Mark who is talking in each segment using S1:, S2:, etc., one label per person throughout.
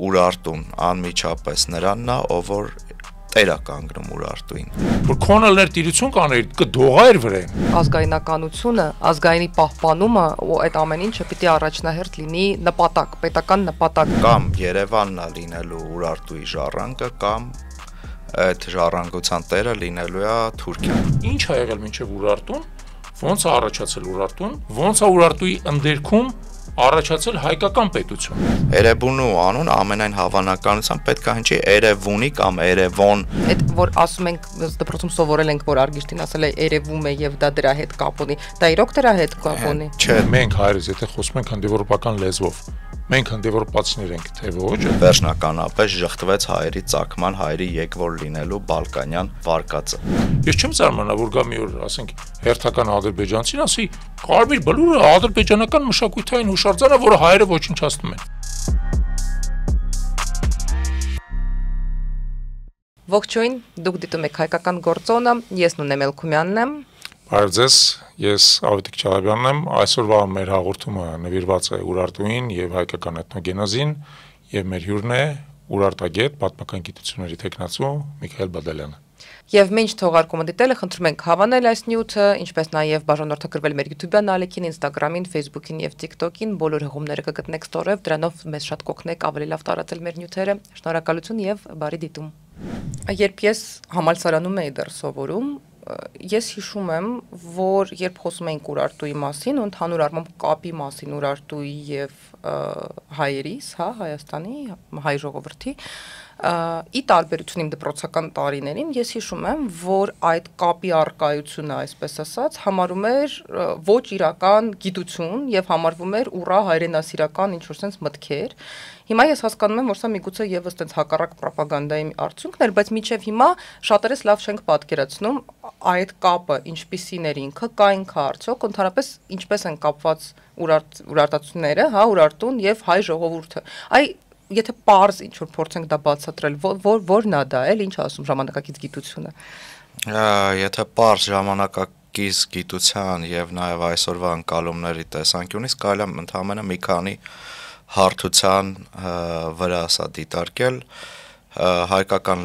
S1: Urartun անմիջապես նրանն է, ով որ տեր է կանգնում Urartuին։
S2: Որ քոնալներ տիրություն կաներ, կդողա էր վրան։
S3: Ազգայնականությունը, ազգայինի պահպանումը ու այդ ամեն ինչը պիտի առաջնահերթ լինի նպատակ, պետական նպատակ։
S1: Կամ Երևանն է լինելու Urartuի ժառանգը, կամ այդ ժառանգության տերը լինելու է Թուրքիան։
S2: Ինչ ա եղել մինչև Urartun, ոնց է առաջացել Urartun, ոնց է Urartuի ընդերքում առաջացել հայկական պետություն։
S1: Էրեբունու անուն ամենայն հավանականությամբ պետք է հնչի Էրևունի կամ Էրևոն։
S3: Այդ որ ասում ենք դպրոցում սովորել ենք, որ Արգիշտին ասել է երևում է եւ դա դրա հետ կապ ունի։ Դա իրոք դրա հետ կապ ունի։
S2: Չէ, մենք հայերս եթե խոսում ենք հնդեվրոպական լեզվով, մենք հնդեվրոպացիներ ենք, թե ոչ։
S1: Վերջնականապես ժխտվեց հայերի ծագման, հայերի եկվոր լինելու բալկանյան վարկածը։
S2: Ես չեմ զարմանա, որ գա մի օր, ասենք, հերթական ադրբեջանցին ասի, կարմիր բլուրը ադրբեջանական մշակութային հուշարձան է, որը հայերը ոչնչացնում են։
S3: Ողջույն, դուք դիտում եք հայկական գործոնը, ես Նունե Մելքումյանն եմ։
S2: Բարև ձեզ, ես Ավետիք Չալաբյանն եմ, այսօրվա մեր հաղորդումը նվիրված է Urartuին եւ հայկական էթնոգենոզին եւ մեր հյուրն է Urartagետ, պատմական գիտությունների տեխնացու Միքայել Բադալյանը։
S3: Եվ մինչ թողարկումը դիտելը խնդրում ենք հավանել այս նյութը, ինչպես նաև բաժանորդագրվել մեր YouTube-յան ալիքին, Instagram-ին, Facebook-ին եւ TikTok-ին, բոլոր հղումները կգտնեք ստորև, դրանով մեզ շատ կօգնեք ավելի լավ տարածել մեր նյութերը։ Շնորհակալություն եւ բարի դիտում։ Երբ ես համալսարանում էի դեռ սովորում, ես հիշում եմ, որ երբ խոսում էինք Urartuի մասին, ու ընդհանուր առմամբ կապի մասին Urartuի եւ հայերիս, հա, Հայաստանի հայ ժողովրդի, ի տարբերություն իմ դպրոցական տարիներին, ես հիշում եմ, որ այդ կապի առկայությունը, այսպես ասած, համարում էր ոչ իրական գիտություն եւ համարվում էր ուռա հայրենասիրական ինչ-որ sense մտքեր։ Հիմա ես հասկանում եմ, որ սա միգուցե եւս տենց հակառակ պրոպագանդայի արդյունքն էր, բայց մինչեւ հիմա շատերս լավ չենք պատկերացնում այդ կապը ինչպիսին էր ինքը, կա ինքը արդյոք, ընդհանրապես ինչպես են կապված Urartացիները, հա, Urartun եւ հայ ժողովուրդը։ Եթե պարզ ինչ-որ փորձենք դա բացատրել, որն է դա, ինչ ասում ժամանակակից գիտությունը։
S1: Եթե պարզ ժամանակակից գիտության եւ նաեւ այսօրվա ընկալումների տեսանկյունից կարելի է ընդհանրապես մի քանի հարթության վրա սա դիտարկել հայկական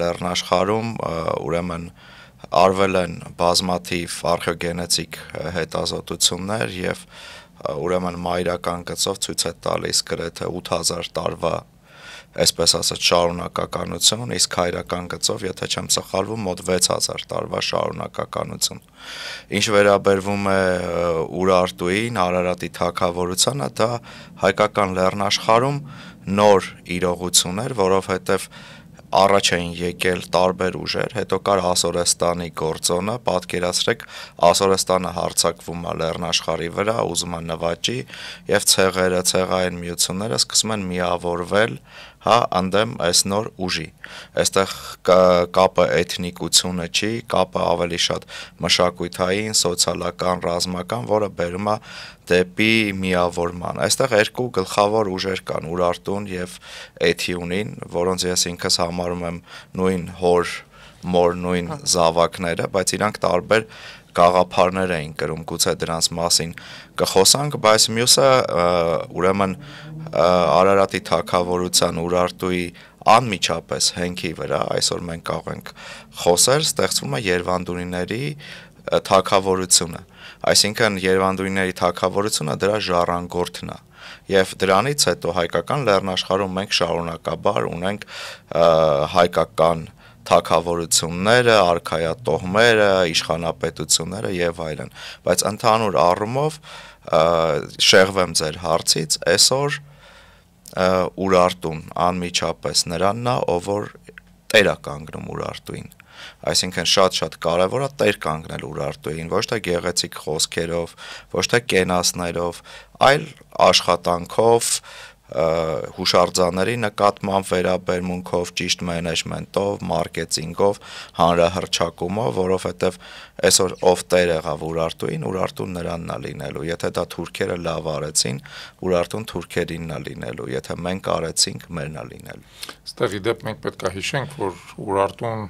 S1: լեռնաշխարհում ուրեմն արվել են բազմաթիվ արխեոգենետիկ հետազոտություններ եւ ուրեմն մայրական գծով ցույց է տալիս գրեթե 8000 տարվա այսպես ասած շարունակականություն, իսկ հայրական գծով, եթե չեմ սխալվում, մոտ 6000 տարվա շարունակականություն։ Ինչ վերաբերվում է Urartuին, Արարատի թագավորությանը, դա հայկական լեռնաշխարհում նոր իրողություն էր, որովհետև առաջ էին եկել տարբեր ուժեր, հետո կար Ասորեստանի գործոնը, պատկերացրեք Ասորեստանը հարձակվում է լեռնաշխարհի վրա, ուզում է նվաճի եւ ցեղերը, ցեղային միությունները սկսում են միավորվել, հա, ընդդեմ այս նոր ուժի։ Այստեղ կապը էթնիկությունը չի, կապը ավելի շատ մշակութային, սոցիալական, ռազմական, որը բերում է դեպի միավորման։ Այստեղ երկու գլխավոր ուժեր կան՝ Urartun եւ Էթիունին, որոնց ես ինքս համարում եմ նույն հոր, մոր նույն զավակները, բայց իրանք տարբեր գաղափարներ էին կրում, գուցե դրանց մասին կխոսանք, բայց մյուսը ուրեմն Արարատի թագավորության Urartuի անմիջապես հենքի վրա, այսօր մենք կարող ենք խոսել, ստեղծվում է Երևանդունիների թագավորությունը, այսինքն Երևանդունիների թագավորությունը դրա ժառանգորդն է, եւ դրանից հետո հայկական լեռնաշխարհում մենք շարունակաբար ունենք հայկական թագավորությունները, արքայատոհմերը, իշխանապետությունները եւ այլն, բայց ընդհանուր առումով շեղվեմ ձեր հարցից, այսօր Urartun անմիջապես նրանն է, ով որ տեր է կանգնում Urartuին, այսինքն շատ կարևոր է տեր կանգնել Urartuին, ոչ թե գեղեցիկ խոսքերով, ոչ թե կենասներով, այլ աշխատանքով, հուշարձանների նկատմամբ վերաբերմունքով, ճիշտ մենեջմենտով, մարքեթինգով, հանրահռչակումով, որովհետև այսօր ով տեր եղավ Urartuին, Urartun նրանն է լինելու, եթե դա թուրքերը լավ արեցին, Urartun թուրքերինն է լինելու, եթե մենք արեցինք, մերն է լինելու։
S2: Ստեղ իդեպ մենք պետք է հիշենք, որ Urartun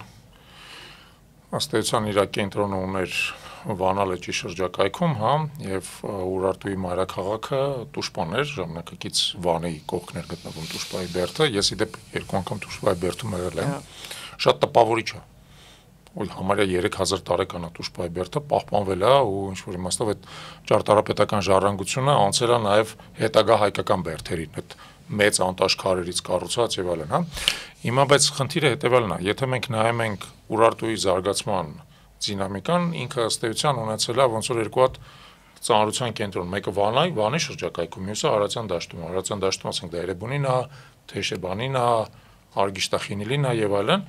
S2: ըստ էության իր կենտրոնը ուներ Վանա լճի շրջակայքում, հա, եւ Ուրարտուի մայրաքաղաքը Տուշպան էր, ժամանակակից Վանի կողքն էր գտնվում Տուշպայի բերդը, ես իդեպ 2 անգամ Տուշպայի բերդում եղել եմ, շատ տպավորիչ է, համարյա 3000 տարեկան է Տուշպայի բերդը, պահպանվել է ու ինչ-որ իմաստով այդ ճարտարապետական ժառանգությունը անցել է նաեւ հետագա հայկական բերդերին, այդ մեծ անտաշ քարերից կառուցված եւ այլն, հա։ Հիմա բայց խնդիրը հետեւյալն է, եթե մենք նայում ենք Ուրարտուի զարգացման դինամիկան, ինքը ըստ էության ունեցել է ոնց որ երկու հատ ծանրության կենտրոն, մեկը Վանի շրջակայքում, մյուսը Արարատյան դաշտում, Արարատյան դաշտում ասենք դա Էրեբունին է, Թեշեբանին է, Արգիշտախինիլին է եւ այլն,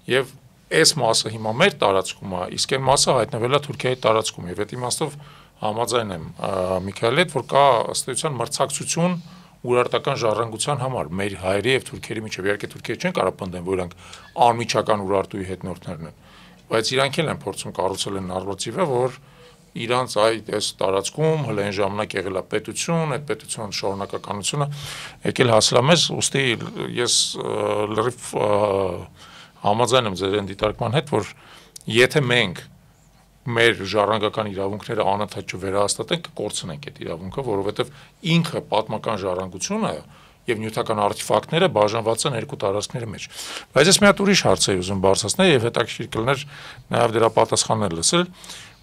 S2: եւ այս մասը հիմա մեր տարածքում է, իսկ այն մասը հայտնվել է Թուրքիայի տարածքում եւ այդ իմաստով համաձայն եմ Միքայելի հետ, որ կա ըստ էության մրցակցություն Ուրարտական ժառանգության համար մեր հայերի եւ թուրքերի միջեւ, իհարկե թուրքերը չեն կարող պնդեն, որ իրանք անմիջական Ուրարտուի հետնորդներն են, բայց իրանք էլ են փորձում կառուցել են նարրատիվը, որ իրանց այս տարածքում հենց այն ժամանակ եղել է պետություն, այդ պետության շարունակականությունը եկել հասել է մեզ, ուստի ես լրիվ համաձայն եմ ձեր դիտարկման հետ, որ եթե մենք մեր ժառանգական իրավունքները անընդհատ չվերահաստատենք, կկորցնենք այդ իրավունքը, որովհետև ինքը պատմական ժառանգությունը եւ նյութական արտիֆակտները բաժանված են երկու տարածքների մեջ։ Բայց ես մի հատ ուրիշ հարց եմ ուզում բարձրացնել եւ հետաքրքիր կլներ նաեւ դրա պատասխաններ լսել։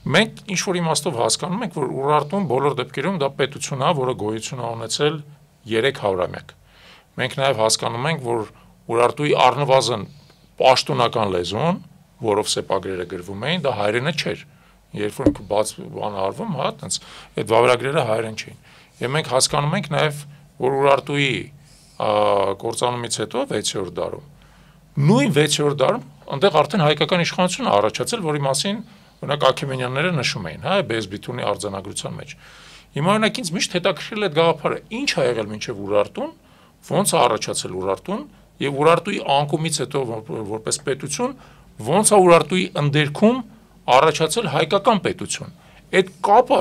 S2: Մենք ինչ որ իմաստով հասկանում ենք, որ Ուրարտուն բոլոր դեպքերում դա պետություն է, որը գոյություն է ունեցել 3 հարյուրամյակ։ Մենք նաեւ հասկանում ենք, որ Ուրարտուի առնվազն պաշտոնական լեզուն, որով սեպագրերը գրվում էին, դա հայերենը չէր։ Երբ որ բաց բան արվում, հա, տենց այդ վավերագրերը հայերեն չէին։ Եվ մենք հասկանում ենք նաև, որ Ուրարտուի կործանումից հետո 6-րդ դարում, նույն 6-րդ դարում, այնտեղ արդեն հայկական իշխանություն առաջացել, որի մասին օրինակ Աքեմենյանները նշում էին, հա, Բեզբիթունի արձանագրության մեջ։ Հիմա օրինակ ինձ միշտ հետաքրքրել է այդ գաղափարը, ինչ ա եղել մինչև Ուրարտուն, ոնց է առաջացել Ուրարտուն, եւ Ուրարտուի անկումից հետո որպես պետություն, ոնց է Ուրարտուի ընդերքում առաջացել հայկական պետություն։ Այդ կապը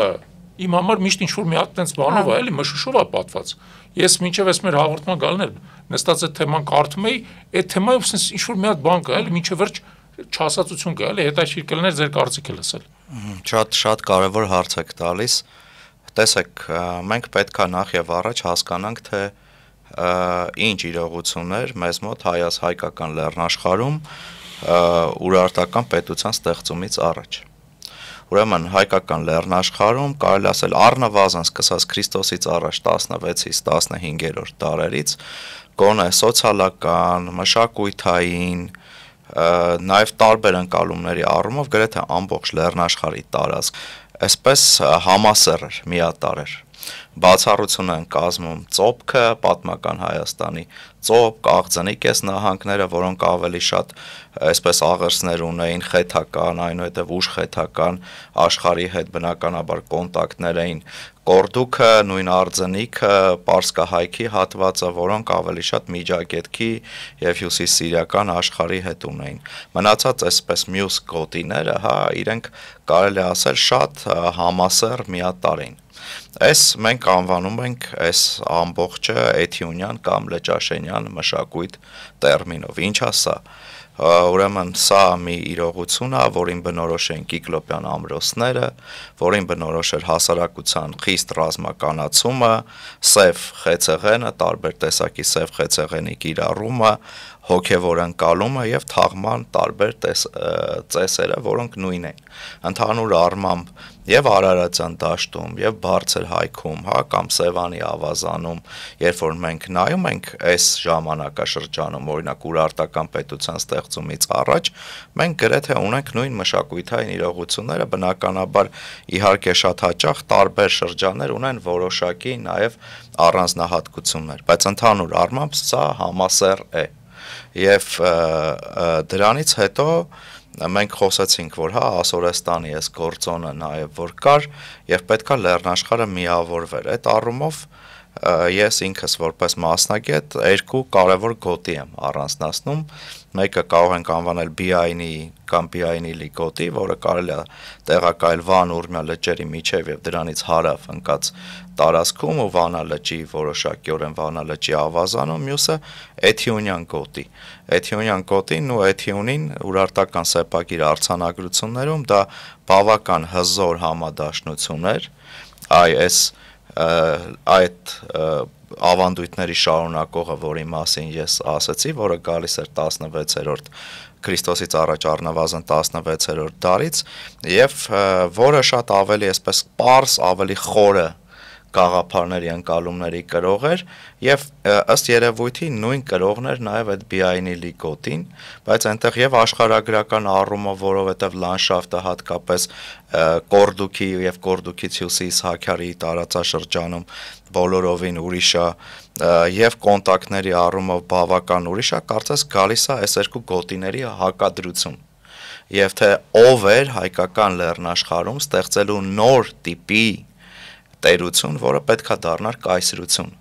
S2: իմ համար միշտ ինչ-որ մի հատ տենց բանով է, էլի մշուշով է պատված։ Ես մինչև այս մեր հաղորդման գալն էլ նստած այդ թեման կարդում էի, այդ թեմայով sense ինչ-որ մի հատ բան կա, էլի մինչև վերջ չհասածություն կա, էլի հետաքրքիր կլներ ձեր կարծիքը լսել։
S1: Շատ կարևոր հարց եք տալիս։ Տեսեք, մենք պետք է նախ եւ առաջ հասկանանք, թե ինչ իրողություններ մեզ մոտ հայկական լեռնաշխարհում Ուրարտական պետության ստեղծումից առաջ։ Ուրեմն հայկական լեռնաշխարհում կարելի ասել առնվազն սկսած Քրիստոսից առաջ 16-ից 15-րդ դարերից գոնե սոցիալական, մշակութային, նաև տարբեր ընկալումների առումով գրեթե ամբողջ լեռնաշխարհի տարածք այսպես համասեռ էր, միատարր էր։ Բացառություն են կազմում ծոպքը, պատմական Հայաստանի ծոպ, աղձնի կեսնահանգները, որոնք ավելի շատ այսպես աղերսներ ունեին, խեթական, այնուհետև ուժխեթական աշխարհի հետ բնականաբար կոնտակտներ էին, կորդուքը, նույն արձնիկը, պարսկահայքի հատվածը, որոնք ավելի շատ միջագետքի եւ հյուսիսսիրիական աշխարհի հետ ունեին։ Մնացած այսպես մյուս գոտիները, հա, իրենք կարելի ասել շատ համասեռ միատարր էին։ Այս մենք անվանում ենք այս ամբողջը էթիոնյան կամ լճաշենյան մշակույթ տերմինով։ Ինչ է սա։ Ուրեմն սա մի իրողություն է, որին բնորոշ են կիկլոպյան ամրոցները, որին բնորոշ էր հասարակության խիստ ռազմականացումը, սև խեցեղենը, տարբեր տեսակի սև խեցեղենի կիրառումը, հոգևոր ընկալումը եւ թաղման տարբեր ծեսերը, որոնք նույն են։ Ընդհանուր առմամբ եւ Արարատյան դաշտում եւ Բարձր հայքում, հա, կամ Սևանի ավազանում, երբ որ մենք նայում ենք այս ժամանակաշրջանում, օրինակ Ուրարտական պետության ստեղծումից առաջ, մենք գրեթե ունենք նույն մշակութային իրողությունները, բնականաբար իհարկե շատ հաճախ տարբեր շրջաններ ունեն որոշակի նաեւ առանձնահատկություններ, բայց ընդհանուր առմամբ սա համասեռ է։ Եվ դրանից հետո մենք խոսեցինք, որ հա Ասորեստանի այս գործոնը նաև որ կար եւ պետքա լեռնաշխարհը միավորվեր։ Այդ առումով ես ինքս որպես մասնագետ երկու կարևոր գոտի եմ առանձնացնում, մեկը կարող ենք անվանել BI-ի կամ BI-ի գոտի, որը կարելի է տեղակայել Վան Ուրմիա լճերի միջև եւ դրանից հարավ ընկած տարածքում ու Վանա լճի որոշակիորեն Վանա լճի ավազանում, մյուսը Էթիոնյան գոտի։ Էթիոնյան գոտին ու Էթիոնին ուրարտական սեպագիր արձանագրություններում դա բավական հզոր համադաշնություն էր, այդ ավանդույթների շարունակողը, որի մասին ես ասացի, որը գալիս էր 16-րդ Քրիստոսից առաջ առնվազն 16-րդ դարից եւ որը շատ ավելի այսպես պարզ, ավելի խորը գաղափարների ընկալումների կրող էր եւ ըստ երևույթի նույն կրողն էր նաեւ այդ BI-ի գոտին, բայց այնտեղ եւ աշխարհագրական առումով, որովհետեւ լանդշաֆտը հատկապես Կորդուքի եւ Կորդուքից հյուսիս Հաքարի տարածաշրջանում բոլորովին ուրիշ է եւ կոնտակտների առումով բավական ուրիշ է, կարծես գալիս է այս երկու գոտիների հակադրություն։ Եվ թե ով էր հայկական լեռնաշխարհում ստեղծելու նոր տիպի տերություն, որը պետքա դառնար կայսրություն։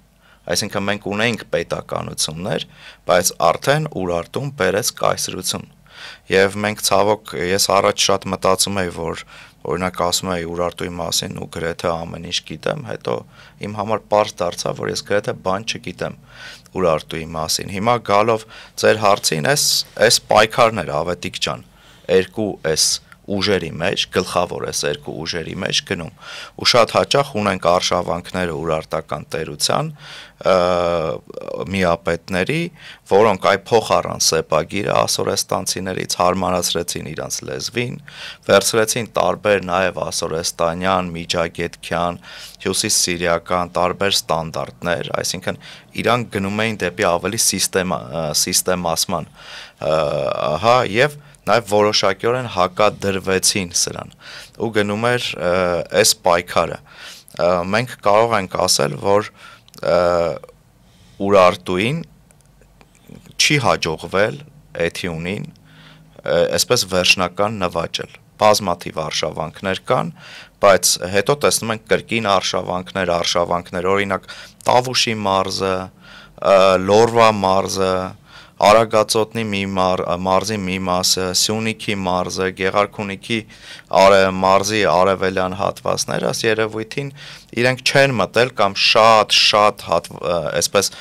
S1: Այսինքն մենք ունենք պետականություններ, բայց արդեն Ուրարտուն բերեց կայսրություն։ Եվ մենք ցավոք ես առաջ շատ մտածում էի, որ օրինակ ասում էի Ուրարտուի մասին ու գրեթե ամեն ինչ գիտեմ, հետո իմ համար պարզ դարձավ, որ ես գրեթե բան չգիտեմ Ուրարտուի մասին։ Հիմա գալով ձեր հարցին, այս պայքարներ Ավետիք ջան, երկու այս ուժերի մեջ, գլխավոր էս երկու ուժերի մեջ գնում ու շատ հաճախ ունենք արշավանքները ուրարտական տերության միապետների, որոնք այ փոխառան սեպագիրը ասորեստանցիներից հարմարացրեցին իրանց լեզվին, վերցրեցին տարբեր նաև ասորեստանյան, միջագետքյան, հյուսիս սիրիական տարբեր ստանդարտներ, այսինքն իրանք գնում էին դեպի ավելի սիստեմասման, եւ նաև որոշակիորեն հակադրվեցին սրան ու գնում էր այս պայքարը մենք կարող ենք ասել որ Ուրարտուին չի հաջողվել Էթիոնին այսպես վերջնական նվաճել բազմաթիվ արշավանքներ կան բայց հետո տեսնում ենք կրկին արշավանքներ օրինակ Տավուշի մարզը Լորվա մարզը Արագածոտնի մի մարզի մի մասը, Սյունիքի մարզը, Գեղարքունիքի մարզի արևելյան հատվածները, աս երևույթին իրենք չեն մտել կամ շատ այսպես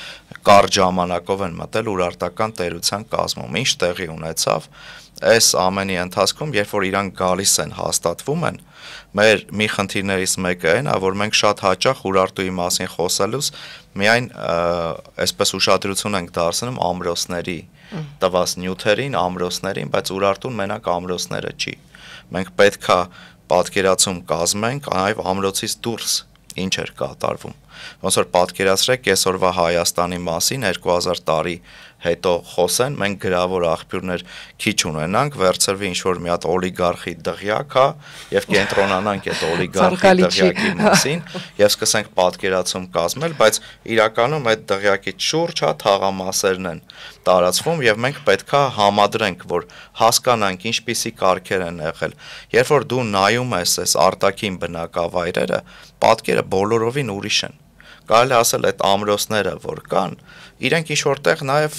S1: կարճ ժամանակով են մտել ուրարտական տերության կազմում, ինչ տեղի ունեցավ այս ամենի ընթացքում, երբ որ իրանք գալիս են հաստատվում են, մեր մի խնդիրներից մեկը այն է, որ մենք շատ հաճախ Ուրարտուի մասին խոսելուց միայն այսպես ուշադրություն ենք դարձնում ամրոցների տված նյութերին, ամրոցներին, բայց Ուրարտուն մենակ ամրոցները չի։ Մենք պետքա պատկերացում կազմենք նաև ամրոցից դուրս ինչ էր կատարվում։ Ոնց որ պատկերացրեք այսօրվա Հայաստանի մասին 2000 տարի հետո խոսեն, մենք գրավոր աղբյուրներ քիչ ունենանք, վերցրվի ինչ-որ մի հատ օլիգարխի դղյակ, եւ կենտրոնանանք այդ օլիգարխի դղյակի մասին եւ սկսենք պատկերացում կազմել, բայց իրականում այդ դղյակից շուրջ թաղամասերն են տարածվում եւ մենք պետքա համադրենք, որ հասկանանք ինչպիսի կարգեր են եղել։ Երբ որ դու նայում ես այս արտաքին բնակավայրերը, պատկերը բոլորովին ուրիշ են։ Կարելի ասել այդ ամրոցները, որ կան, իրենք ինչ-որտեղ նաև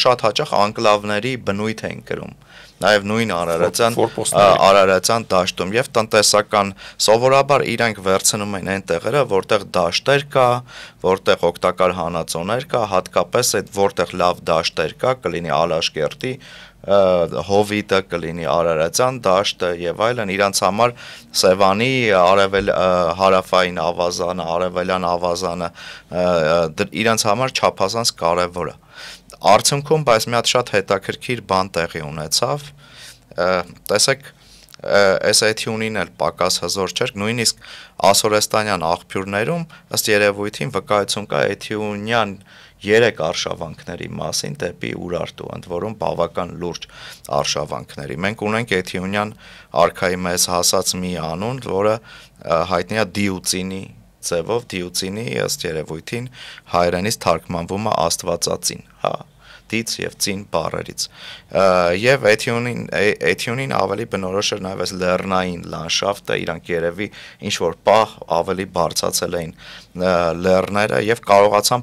S1: շատ հաճախ անկլավների բնույթ են կրում, նաև նույն Արարատյան դաշտում եւ տնտեսական սովորաբար իրենք վերցնում են այն տեղերը, որտեղ դաշտեր կա, որտեղ օգտակար հանածոներ կա, հատկապես այդ որտեղ լավ դաշտեր կա, կլինի Ալաշկերտի Հովիտը կլինի Արարատյան դաշտը եւ այլն իրանց համար Սևանի հարավային ավազանը, արևելյան ավազանը իրանց համար չափազանց կարեւոր է։ Արդյունքում բայց մի հատ շատ հետաքրքիր բան տեղի ունեցավ։ Տեսեք այս Էթիոնին էլ պակաս հզոր չէր, նույնիսկ ասորեստանյան աղբյուրներում ըստ երևույթին վկայություն կա Էթիոնյան 3 արշավանքների մասին դեպի Ուրարտու, ընդ որում բավական լուրջ արշավանքների։ Մենք ունենք Էթիոնյան արքայի մեզ հասած մի անուն, որը հայտնի է Դիուցինի ձևով, Դիուցինի ըստ երևույթին հայերենից թարգմանվում է Աստվածածին, հա։ դից եւ ծին բառերից։ Եվ Էթյունին ավելի բնորոշ էր նաեւ այս լեռնային լանդշաֆտը, իրանք երևի ինչ որ պահ ավելի բարձրացել էին լեռները եւ կարողացան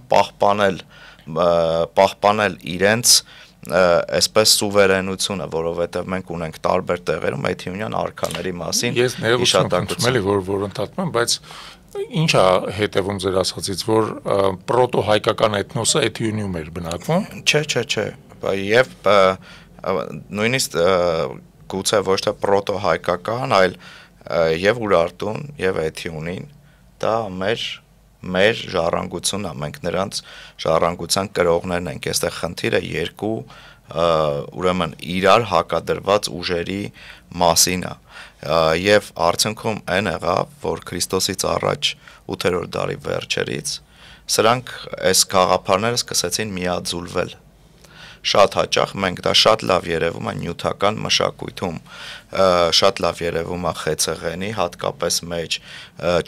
S1: պահպանել իրենց այսպես սուվերենությունը, որովհետև մենք ունենք տարբեր տեղերում Էթյունյան արքաների մասին
S2: հիշատակություն, որ ընդհատում, բայց ինչ է հետևում ձեր ասածից, որ պրոտոհայկական էթնոսը Էթյունիում էր բնակվում։
S1: Չէ, եւ նույնիսկ գուցե ոչ թե պրոտոհայկական, այլ եւ Ուրարտուն եւ Էթյունին դա մեր ժառանգությունն է, մենք նրանց ժառանգության կրողներն ենք, այստեղ խնդիրը երկու ուրեմն իրար հակադրված ուժերի մասին է, եւ արդյունքում այն եղավ, որ Քրիստոսից առաջ 8-րդ դարի վերջերից սրանք այս գաղափարները սկսեցին միաձուլվել շատ հաճախ մենք դա շատ լավ երևում է նյութական մշակույթում, շատ լավ երևում է խեցեղենի, հատկապես մեջ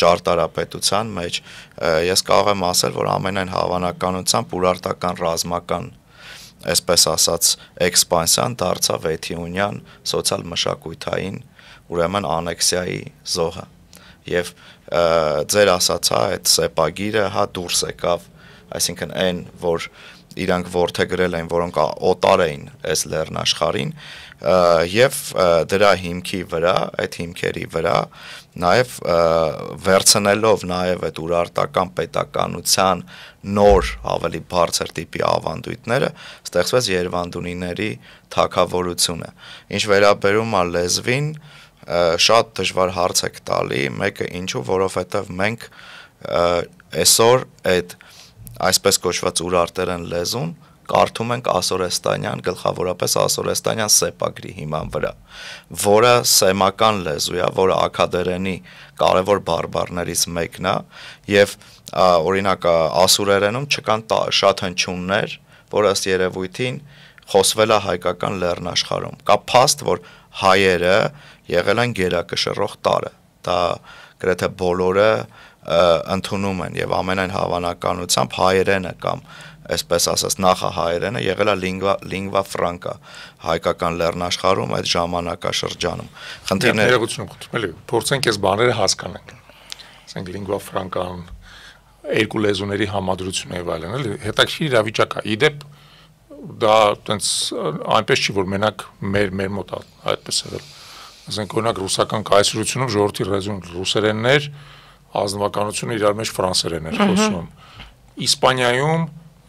S1: ճարտարապետության մեջ, ես կարող եմ ասել, որ ամենայն հավանականությամբ ուրարտական ռազմական, այսպես ասած, էքսպանսիան դարձավ Էթյունյան սոցիալ-մշակութային, ուրեմն անեքսիայի զոհը, եւ ձեր ասացա այդ սեպագիրը դուրս եկավ, այսինքն այն, որ իրանք որդեգրել են, որոնք օտար էին այս լեռնաշխարհին եւ դրա հիմքի վրա, այդ հիմքերի վրա նաեւ վերցնելով նաեւ այդ ուրարտական պետականության նոր ավելի բարձր տիպի ավանդույթները, ստեղծվեց Երևանդունիների թագավորությունը։ Ինչ վերաբերում է լեզվին, շատ դժվար հարց եք տալի, մեկը ինչու, որովհետեւ մենք այսօր այդ այսպես կոչված ուրարտերեն լեզուն կարդում ենք ասորեստանյան, գլխավորապես ասորեստանյան սեպագրի հիման վրա, որը սեմական լեզու է, որը աքադերենի կարևոր բարբառներից մեկն է, եւ օրինակ ասուրերենում չկան շատ հնչյուններ, որ ըստ երևույթին խոսվել է հայկական լեռնաշխարհում։ Կա փաստ, որ հայերը եղել են գերակշռող տարը, դա գրեթե բոլորը ընդունում են եւ ամենայն հավանականությամբ հայերենը կամ այսպես ասած նախահայերենը եղել է lingua franca հայկական լեռնաշխարհում այդ ժամանակաշրջանում։ Խնդիրները
S2: էլի փորձենք այս բաները հասկանանք։ Ասենք lingua franca-ն երկու լեզուների համադրություն է այլն, էլի հետաքրքիր իրավիճակ է։ Իդեպ դա տենց այնպես չի, որ մենակ մեր մոտ այդպես է։ Ասենք օրինակ ռուսական կայսրությունում ժողովրդի լեզուն ռուսերենն էր, ազնվականությունը իրար մեջ ֆրանսերեն էր խոսում։ Իսպանիայում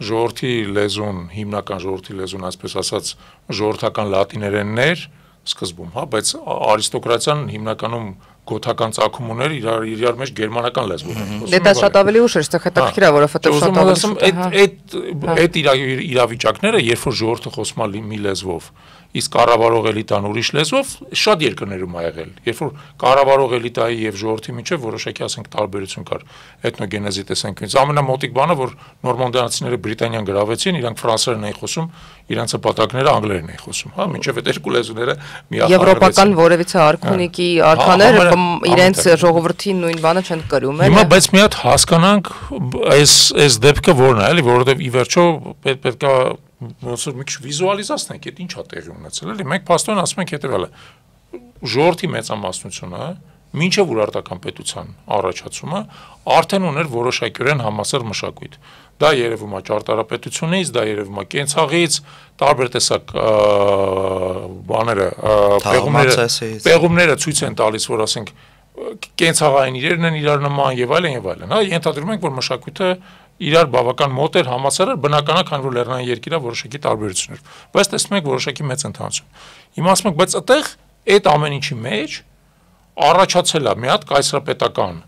S2: ժողովրդի լեզուն, հիմնական ժողովրդի լեզուն, այսպես ասած, ժողովրդական լատիներենն էր սկզբում, հա, բայց արիստոկրատիան հիմնականում գոթական ծագում ուներ, իրար մեջ գերմանական լեզվով էր խոսում։
S3: Դե դա շատ ավելի ուշ էր, այստեղ հետաքրքիր է, որովհետև շատ ավելի
S2: այդ իրավիճակները, երբ որ ժողովուրդը խոսում է մի լեզվով, իսկ կառավարող էլիտան ուրիշ լեզվով, շատ երկրներում ա եղել։ Երբ որ կառավարող էլիտայի եւ ժողովրդի միջեւ որոշակի ասենք տարբերություն կար էթնոգենեզի տեսանկյունից, ամենամոտիկ բանը, որ նորմանդիացիները Բրիտանիան գրավեցին, իրանք ֆրանսերեն էին խոսում, իրանց պատակները անգլերեն էին խոսում, հա, մինչեւ այդ երկու լեզուները միախառնվեցին։
S3: Եվրոպական որևիցե արքունիքի արքաները իրենց ժողովրդի նույն բանը չեն կրում, էլի։
S2: Հիմա բայց մի հատ հասկանանք այս դեպքը որն է, էլի, որովհետեւ ի վերջո պետք է ոնց որ մի քիչ վիզուալիզացնենք, այդ ինչա տեղի ունեցել, էլի, մենք փաստորեն ասում ենք հետեւյալը, ժողովրդի մեծամասնությունը մինչև ուրարտական պետության առաջացումը արդեն ուներ որոշակիորեն համասեռ մշակույթ։ Դա երևում է ճարտարապետությունից, դա երևում է կենցաղից, տարբեր տեսակ բաները, պեղումները ցույց են տալիս, որ ասենք կենցաղային իրերն են իրար նման եւ այլն եւ այլն, հա, ենթադրում ենք, որ մշակույթը իրար բավական մոտ էր, համասեռ էր, բնական է, քանի որ լեռնային երկիր է, որոշակի տարբերություններ։ Բայց տեսնում եք որոշակի մեծ ընդհանրություն։ Հիմա ասում ենք, բայց այդտեղ այդ ամեն ինչի մեջ առաջացել է մի հատ կայսրապետական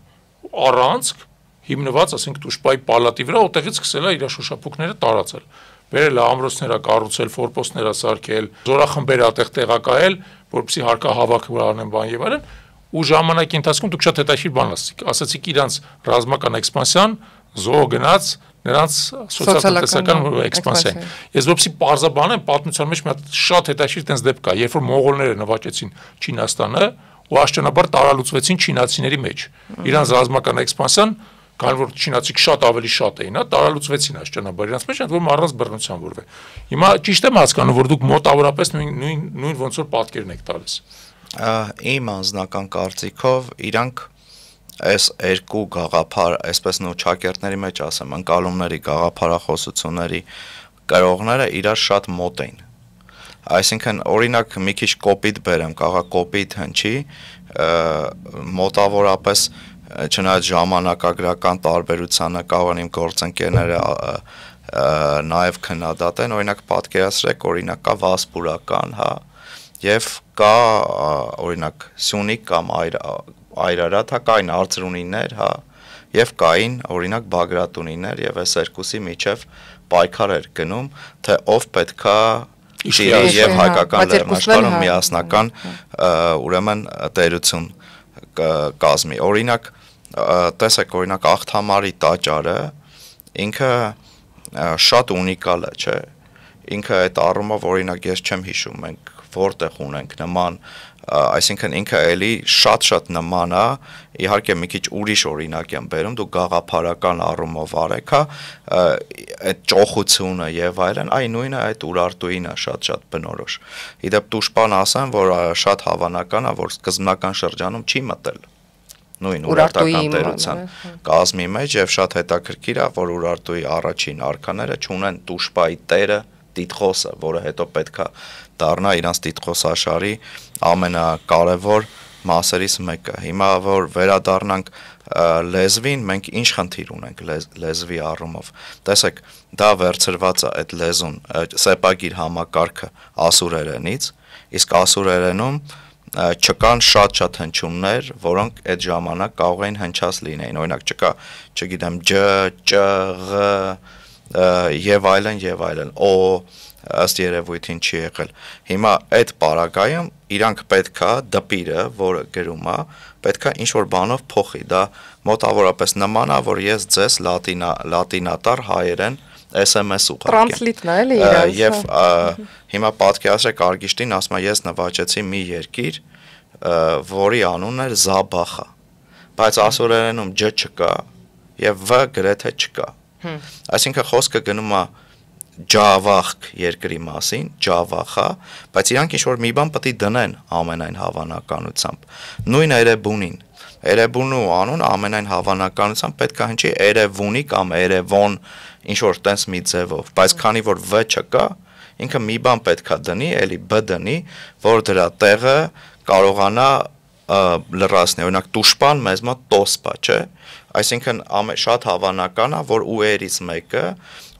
S2: առանցք հիմնված, ասենք, Տուշպայի պալատի վրա, որտեղից սկսել է իր շոշափուկները տարածել։ Բերել է ամրոցները կառուցել, ֆորպոստները սարքել, զորախմբեր այդտեղ տեղակայել, որպեսզի հարկահավաք անեն բան եւ այլն, ու ժամանակի ընթացքում դուք շատ հետաքրքիր բան ասացիք իրանց ռազմական էքսպանսիան զոհ գնաց նրանց սոցիալ-տնտեսական էքսպանսիան։ Ես որպեսզի պարզաբանեմ, պատմության մեջ մի հատ շատ հետաքրքիր տենց դեպք կա, երբ որ մողոլները նվաճեցին Չինաստանը ու աշճանաբար տարալուծվեցին չինացիների մեջ։ Իրանց ռազմական էքսպանսիան Քանի որ չինացիք շատ ավելի շատ էին, տարալուծվեցին այս ճանապարհը, իրենց մեջ որ առանց բռնության որվե։ Հիմա ճիշտ եմ հասկանում, որ դուք մոտավորապես նույն ոնց որ պատկերն եք տալիս։
S1: Իմ անձնական կարծիքով իրանք այս երկու գաղափար, այսպես նոճակերտների մեջ ասեմ, ընկալումների, գաղափարախոսությունների կրողները իրար շատ մոտ էին։ Այսինքն օրինակ մի քիչ կոպիտ բերեմ, կարա կոպիտ հնչի, մոտավորապես չնայած ժամանակագրական տարբերությանը կարող իմ գործընկերները նաև քննադատեն, օրինակ պատկերացրեք, օրինակ կա Վասպուրական, հա, եւ կա օրինակ Սյունիք կամ Այրարատ, հա, կային արծրունիներ, հա, եւ կային օրինակ Բագրատունիներ, եւ այս երկուսի միջև պայքար էր գնում, թե ով պետքա Շիրի եւ հայկական լեռնաշխարհում միասնական ուրեմն տերություն կազմի։ Օրինակ տեսեք, օրինակ Աղթամարի տաճարը ինքը շատ ունիկալ է, չէ։ Ինքը այդ առումով օրինակ ես չեմ հիշում, մենք որտեղ ունենք նման, այսինքն ինքը էլի շատ նման է, իհարկե մի քիչ ուրիշ օրինակ եմ բերում, դու գաղափարական առումով արեք, հա, այդ ճոխությունը եւ այլն, այ նույնը այդ Ուրարտուին է շատ բնորոշ։ Իդեպ Տուշպան ասեմ, որ շատ հավանական է, որ սկզբնական շրջանում չի մտել նույն Ուրարտական տերության կազմի մեջ եւ շատ հետաքրքիր է, որ Ուրարտուի առաջին արքաները չունեն Տուշպայի տերը Տիտղոսը, որը հետո պետքա դառնա իրանց Տիտղոս աշխարհի ամենակարևոր մասերից մեկը։ Հիմա որ վերադառնանք լեզվին, մենք ինչ խնդիր ունենք լեզվի առումով։ Տեսեք, դա վերցրված է այդ լեզուն, սեպագիր համակարգը ասուրերենից, իսկ ասուրերենում չկան շատ հնչյուններ, որոնք այդ ժամանակ կարող էին հնչած լինեին։ Օրինակ չկա, չգիտեմ, ջ, ճ, ղ եւ այլն, օ ըստ երևույթին չի եղել։ Հիմա այդ պարագայում իրանք պետքա դպիրը, որը գրում է, պետքա ինչ-որ բանով փոխի, դա մոտավորապես նման է, որ ես ձեզ լատինատար հայերեն SMS ուղարկեմ։
S3: Տրանսլիտն է, էլի իրանց։
S1: Եվ հիմա պատկերացրեք Արգիշտին, ասում է ես նվաճեցի մի երկիր, որի անունն էր Զաբախա, բայց ասորերենում ջ չկա եւ վ գրեթե չկա։ Այսինքն խոսքը գնում է Ջավախք երկրի մասին, Ջավախա, բայց իրանք ինչ-որ մի բան պետք է դնեն ամենայն հավանականությամբ։ Նույն Էրեբունին, Էրեբունու անուն ամենայն հավանականությամբ պետք է հնչի Էրևունի կամ Էրևոն, ինչ-որ տենց մի ձևով, բայց քանի որ վ չկա, ինքը մի բան պետք է դնի, էլի բ դնի, որ դրա տեղը կարողանա լրացնել, օրինակ Տուշպան մեզ մոտ Տոսպա, չէ։ Այսինքն շատ հավանական է, որ ուերից մեկը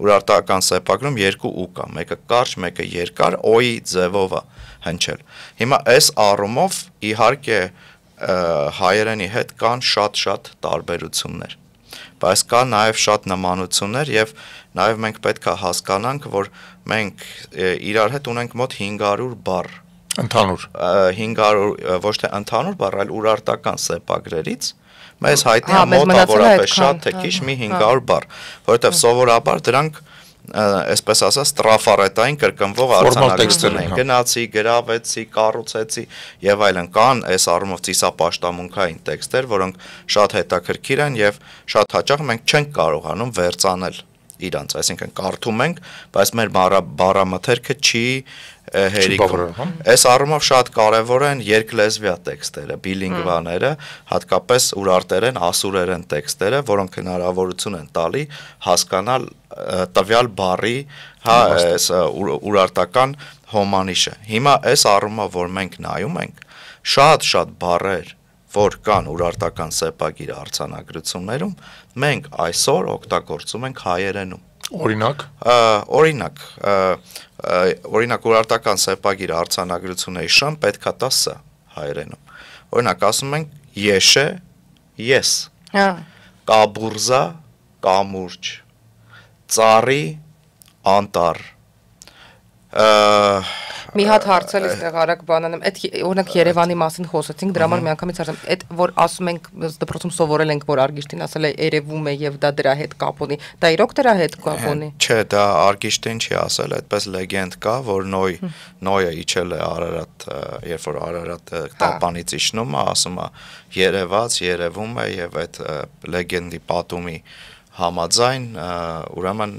S1: ուրարտական սեպագրում երկու ու կա, մեկը կարճ, մեկը երկար, օի ձևով է հնչել։ Հիմա այս առումով իհարկե հայերենի հետ կան շատ տարբերություններ, բայց կա նաև շատ նմանություններ եւ նաև մենք պետք է հասկանանք, որ մենք իրար հետ ունենք մոտ 500 բառ
S2: ընդհանուր
S1: 500 ոչ թե ընդհանուր բառ, այլ ուրարտական սեպագրերից մեզ հայտնի է մոտավորապես շատ թե քիչ մի 500 բառ, որովհետև սովորաբար դրանք այսպես ասած տրաֆարետային կրկնվող արձանագրություններ են, գնացի, գրավեցի, կառուցեցի եւ այլն, կան այս առումով ծիսապաշտամունքային տեքստեր, որոնք շատ հետաքրքիր են եւ շատ հաճախ մենք չենք կարողանում վերցանել իրանց, այսինքն կարդում ենք, բայց մեր բառամթերքը չի հերիքում։ Այս առումով շատ կարևոր են երկլեզվյա տեքստերը, բիլինգվաները, հատկապես ուրարտերեն, ասուրերեն տեքստերը, որոնք հնարավորություն են տալի հասկանալ տվյալ բառի, հա, ուրարտական հոմանիշը։ Հիմա այս առումով, որ մենք նայում ենք, շատ բառեր, որ կան ուրարտական սեպագիր արձանագրություններում, մենք այսօր օգտագործում ենք հայերենում։ Օրինակ ուրարտական սեպագիր արձանագրությունների շան պետքա տա ս հայերենում։ Օրինակ ասում ենք եշե, ես, կաբուրզա, կամուրջ, ծառի, անտառ,
S3: Մի հատ հարցել էստեղ արագ բանանեմ, այդ օրինակ Երևանի մասին խոսեցինք, դրա համար միանգամից հարցեմ, այդ որ ասում ենք դպրոցում սովորել ենք, որ Արգիշտին ասել է երևում է եւ դա դրա հետ կապ ունի, դա իրոք դրա հետ կապ ունի։
S1: Չէ, դա Արգիշտին չի ասել, այդպես լեգենդ կա, որ Նոյը իջել է Արարատ, երբ որ Արարատը տապանից իջնում է, ասում է երևաց, երևում է եւ այդ լեգենդի պատումի համաձայն ուրեմն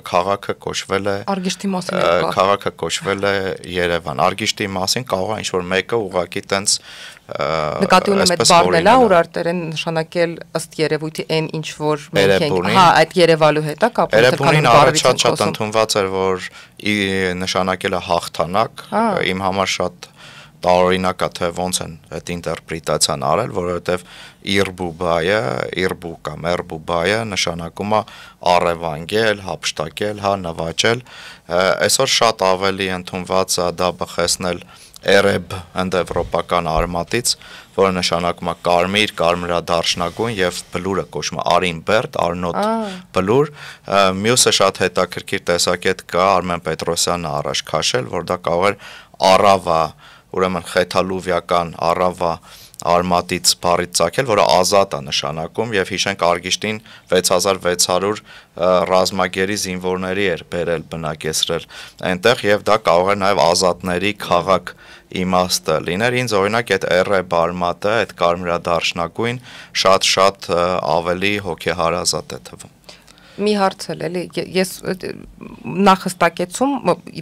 S1: քաղաքը կոչվել է
S3: Արգիշտի մասին
S1: քաղաքը կոչվել է Երևան Արգիշտի մասին կարող է ինչ-որ մեկը ուղղակի տենց
S3: նկատի ունեմ այդ բառն էլա ուրարտերեն նշանակել ըստ երևույթի այն ինչ որ մենք ենք հա այդ Երևալու հետ է կապված
S1: Երևանին առաջ շատ ընդունված էր որ նշանակել է հաղթանակ իմ համար շատ տարօրինակ է թե ոնց են այդ ինտերպրետացիան արել, որովհետև իրբու կամ էրբուբայը նշանակում է առևանգել, հափշտակել, հա նվաճել, այսօր շատ ավելի ընդունված է դա բխեցնել էրեբ հնդեվրոպական արմատից, որը նշանակում է կարմիր, կարմրադարչնագույն եւ բլուրը կոչվում է արինբերտ, արնոտ բլուր, մյուսը շատ հետաքրքիր տեսակետ կա Արմեն Պետրոսյանը առաջ քաշել, որ դա կարող է առավա ուրեմն խեթալուվիական առավա արմատից բառից ցակել, որը ազատ է նշանակում եւ հիշենք Արգիշտին 6600 ռազմագերի զինվորների էր բերել բնակեցրել այնտեղ եւ դա կարող է նաեւ ազատների քաղաք իմաստը լիներ ինձ օրինակ այդ էրեբ արմատը այդ կարմրադարչնագույն շատ ավելի հոգեհարազատ է թվում
S3: Մի հարցել էլի, ես նախստակեցում,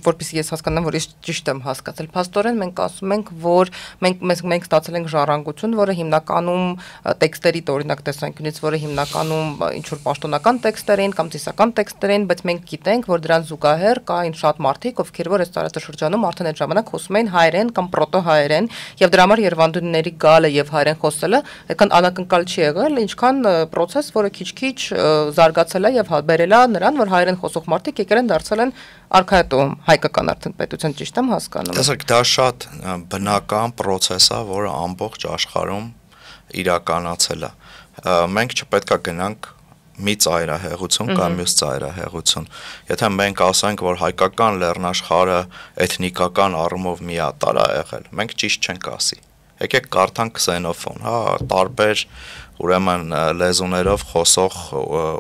S3: որպեսզի ես հասկանամ, որ ես ճիշտ եմ հասկացել, փաստորեն մենք ասում ենք, որ մենք ստացել ենք ժառանգություն, որը հիմնականում տեքստերի օրինակ տեսանկյունից, որը հիմնականում ինչ-որ պաշտոնական տեքստեր են կամ ծիսական տեքստեր են, բայց մենք գիտենք, որ դրան զուգահեռ կային շատ մարդիկ, ովքեր որ այս տարածաշրջանում արդեն այդ ժամանակ խոսում էին հայերեն կամ պրոտո-հայերեն, եւ դրա համար երևանդուների գալը եւ հայերեն խոսելը այդքան անակնկալ չի եղել, ինչքան process, որը քիչ-քիչ զարգացել է եւ բերելա նրան, որ հայերեն խոսող մարդիկ եկել են դարձել են արքայատում հայկական արդեն պետության ճիշտ եմ հասկանում։
S1: Տեսեք, դա շատ բնական process է, որը ամբողջ աշխարհում իրականացել է։ Մենք չպետք է գնանք մի ծայրահեղություն կամ մյուս ծայրահեղություն։ Եթե մենք ասենք, որ հայկական լեռնաշխարհը էթնիկական առումով միատարր է եղել, մենք ճիշտ չենք ասի։ Եկեք կարդանք Քսենոֆոն, հա, տարբեր ուրեմն լեզուներով խոսող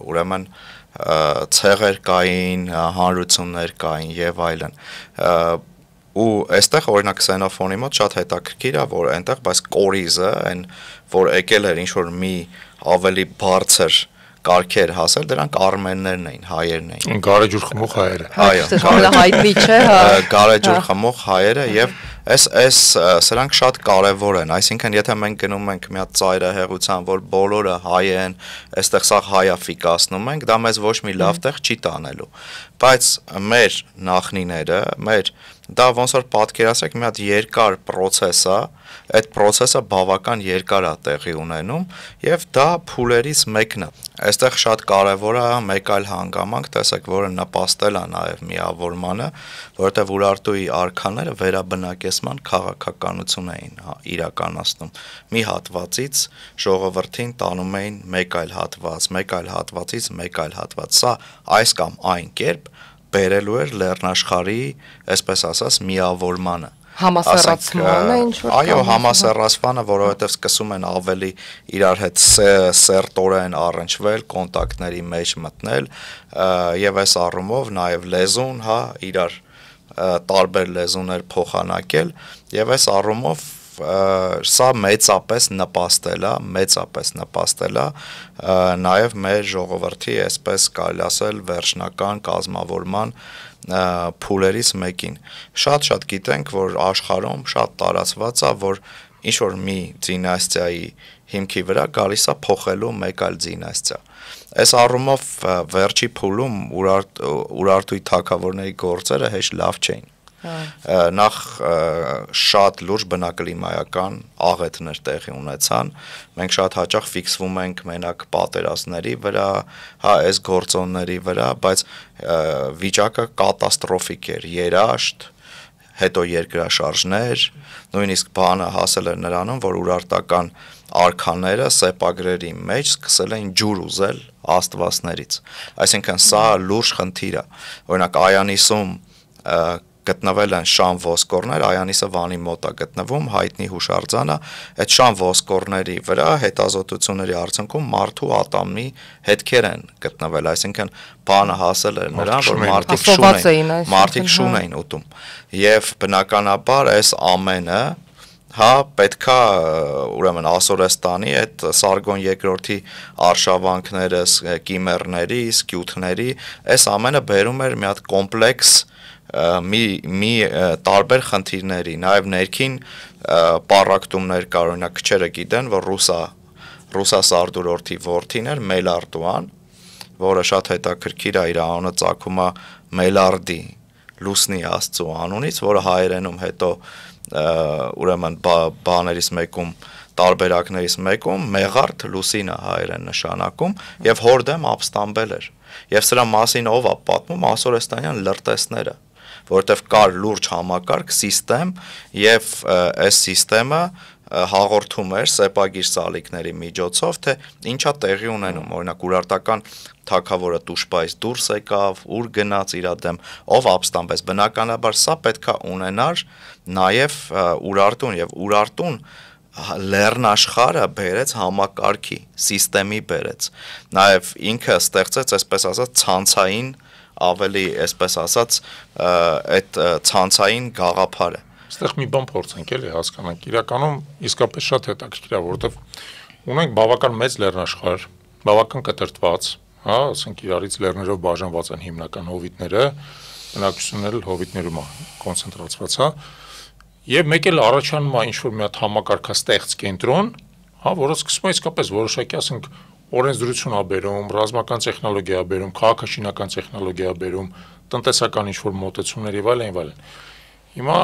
S1: ուրեմն ցեղեր կային, հանրություններ կային եւ այլն։ Ու այստեղ օրինակ Քսենոֆոնի մոտ շատ հետաքրքիր է, որ այնտեղ բայց կորիզը, այն որ եկել էր ինչ որ մի ավելի բարձր կարգեր հասել, դրանք արմեններն էին, հայերն էին։
S2: Գարեջուր խմող հայերը։
S3: Այո, հայտնի չէ, հա։
S1: Գարեջուր խմող հայերը եւ սրանք շատ կարևոր են, այսինքն եթե մենք գնում ենք մի հատ ծայրահեղության, որ բոլորը հայ են, այստեղ սա հայաֆիկացնում ենք, դա մեզ ոչ մի լավ տեղ չի տանելու։ Բայց մեր նախնիները, դա ոնց որ պատկերացրեք մի հատ երկար process է, այդ process-ը բավական երկար է տեղի ունենում եւ դա փուլերից մեկն է։ Այստեղ շատ կարեւոր է մեկ այլ հանգամանք, տեսեք, որը նպաստել է նաեւ միավորմանը, որովհետեւ Ուրարտուի արքաները վերաբնակեցման քաղաքականություն էին իրականացնում։ Մի հատվածից ժողովրդին տանում էին մեկ այլ հատված, մեկ այլ հատվածից մեկ այլ հատված։ Սա այս կամ այն կերպ բերելու էր լեռնաշխարհի, այսպես ասած, միավորմանը։
S3: Համասեռացմանը ինչ որ
S1: այո, համասեռացմանը, որովհետև սկսում են ավելի իրար հետ սերտորեն առնչվել, կոնտակտների մեջ մտնել, եւ այս առումով նաեւ լեզուն, հա, իրար տարբեր լեզուներ փոխանակել, եւ այս առումով սա մեծապես նպաստել է նաև մեր ժողովրդի, այսպես կարելի ասել, վերջնական կազմավորման փուլերից մեկին։ Շատ գիտենք, որ աշխարհում շատ տարածված է, որ ինչ որ մի դինաստիայի հիմքի վրա գալիս է փոխելու մեկ այլ դինաստիա։ Այս առումով վերջի փուլում Ուրարտուի թագավորների գործերը հեշտ լավ չէին։ Նախ շատ լուրջ բնակլիմայական աղետներ տեղի ունեցան, մենք շատ հաճախ ֆիքսվում ենք մենակ պատերազմների վրա, հա, այս գործոնների վրա, բայց վիճակը կատաստրոֆիկ էր, երաշտ, հետո երկրաշարժներ, նույնիսկ բանը հասել էր նրանում, որ ուրարտական արքաները սեպագրերի մեջ սկսել էին ջուր ուզել աստվածներից, այսինքն սա լուրջ խնդիր է, օրինակ Այանիսում գտնվել են շան ոսկորներ, Այանիսը Վանի մոտ է գտնվում, հայտնի հուշարձանը, այդ շան ոսկորների վրա հետազոտությունների արդյունքում մարդու ատամի հետքեր են գտնվել, այսինքն բանը հասել էր նրան, որ մարդիկ շուն էին ուտում, եւ բնականաբար այս ամենը պետքա ուրեմն Ասորեստանի այդ Սարգոն երկրորդի արշավանքները, կիմերների, սկյութների, այս ամենը բերում էր մի հատ կոմպլեքս մի տարբեր խնդիրների, նաև ներքին պառակտումներ կար, օրինակ քչերը գիտեն, որ Ռուսա Սարդուրորդի որդին էր Մելարդուան, որը շատ հետաքրքիր է, իր անունը ծագում է Մելարդի լուսնի աստծու անունից, որը հայերենում հետո ուրեմն բաներից մեկում տարբերակներից մեկում Մեղարդ լուսինը հայերեն նշանակում եւ հորդեմ ապստամբել էր եւ սրա մասին ով է պատմում Ասորեստանյան լրտեսները, որովհետեւ կար լուրջ համակարգ սիստեմ եւ այս սիստեմը հաղորդում էր սեպագիր սալիկների միջոցով, թե ինչա տեղի ունենում, օրինակ Ուրարտական թագավորը Տուշպայից դուրս եկավ, ուր գնաց իր դեմ, ով ապստամբեց, բնականաբար սա պետքա ունենար նաև Ուրարտուն եւ Ուրարտուն լեռնաշխարհը բերեց համակարգի, սիստեմի բերեց, նաև ինքը ստեղծեց, այսպես ասած, ցանցային ավելի, այսպես ասած, այդ ցանցային գաղափարը
S2: Այստեղ մի բան փորձենք էլի հասկանանք, իրականում իսկապես շատ հետաքրքիր է, որովհետև ունենք բավական մեծ լեռնաշխարհ, բավական կտրտված, հա, ասենք իրարից լեռներով բաժանված են հիմնական հովիտները, բնակչությունն էլ հովիտներում է կոնցենտրացված, հա, եւ մեկ էլ առաջանում է ինչ-որ մի հատ համակարգաստեղծ կենտրոն, հա, որը սկսում է իսկապես որոշակի, ասենք, օրենսդրություն է բերում, ռազմական տեխնոլոգիա է բերում, քաղաքաշինական տեխնոլոգիա է բերում, տնտեսական ինչ-որ մոտեցումներ եւ այլն։ Հիմա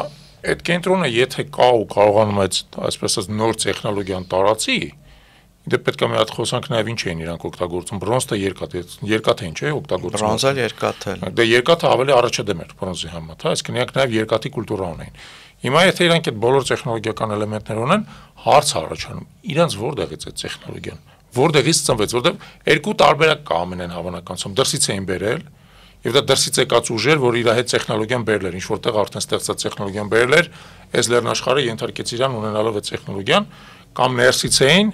S2: այդ կենտրոնը եթե կա ու կարողանում է այսպես ասած նոր տեխնոլոգիան տարածի, դե պետք է մի հատ խոսանք նաև ինչ էին իրանք օգտագործում, բրոնզը երկաթ չէ, օգտագործում։
S1: Բրոնզը երկաթ է։
S2: Դե երկաթը ավելի առաջադեմ էր բրոնզի համեմատ, հա, այսինքն իրանք նաև երկաթի կուլտուրա ունեին։ Հիմա եթե իրանք այդ բոլոր տեխնոլոգիական էլեմենտներ ունեն, հարց է առաջանում, իրանք որտեղից է տեխնոլոգիան, որտեղից ծնվեց, որտեղ երկու տարբերակ կա ամենայն հավանականությամբ, դրսից էին բերել Եվ դա դրսից եկած ուժեր, որ իր հետ տեխնոլոգիան բերել էր, ինչ որտեղ արդեն ստեղծած տեխնոլոգիան բերել էր, այս լեռնաշխարհը ենթարկեց իրան ունենալով այդ տեխնոլոգիան, կամ ներսից էին,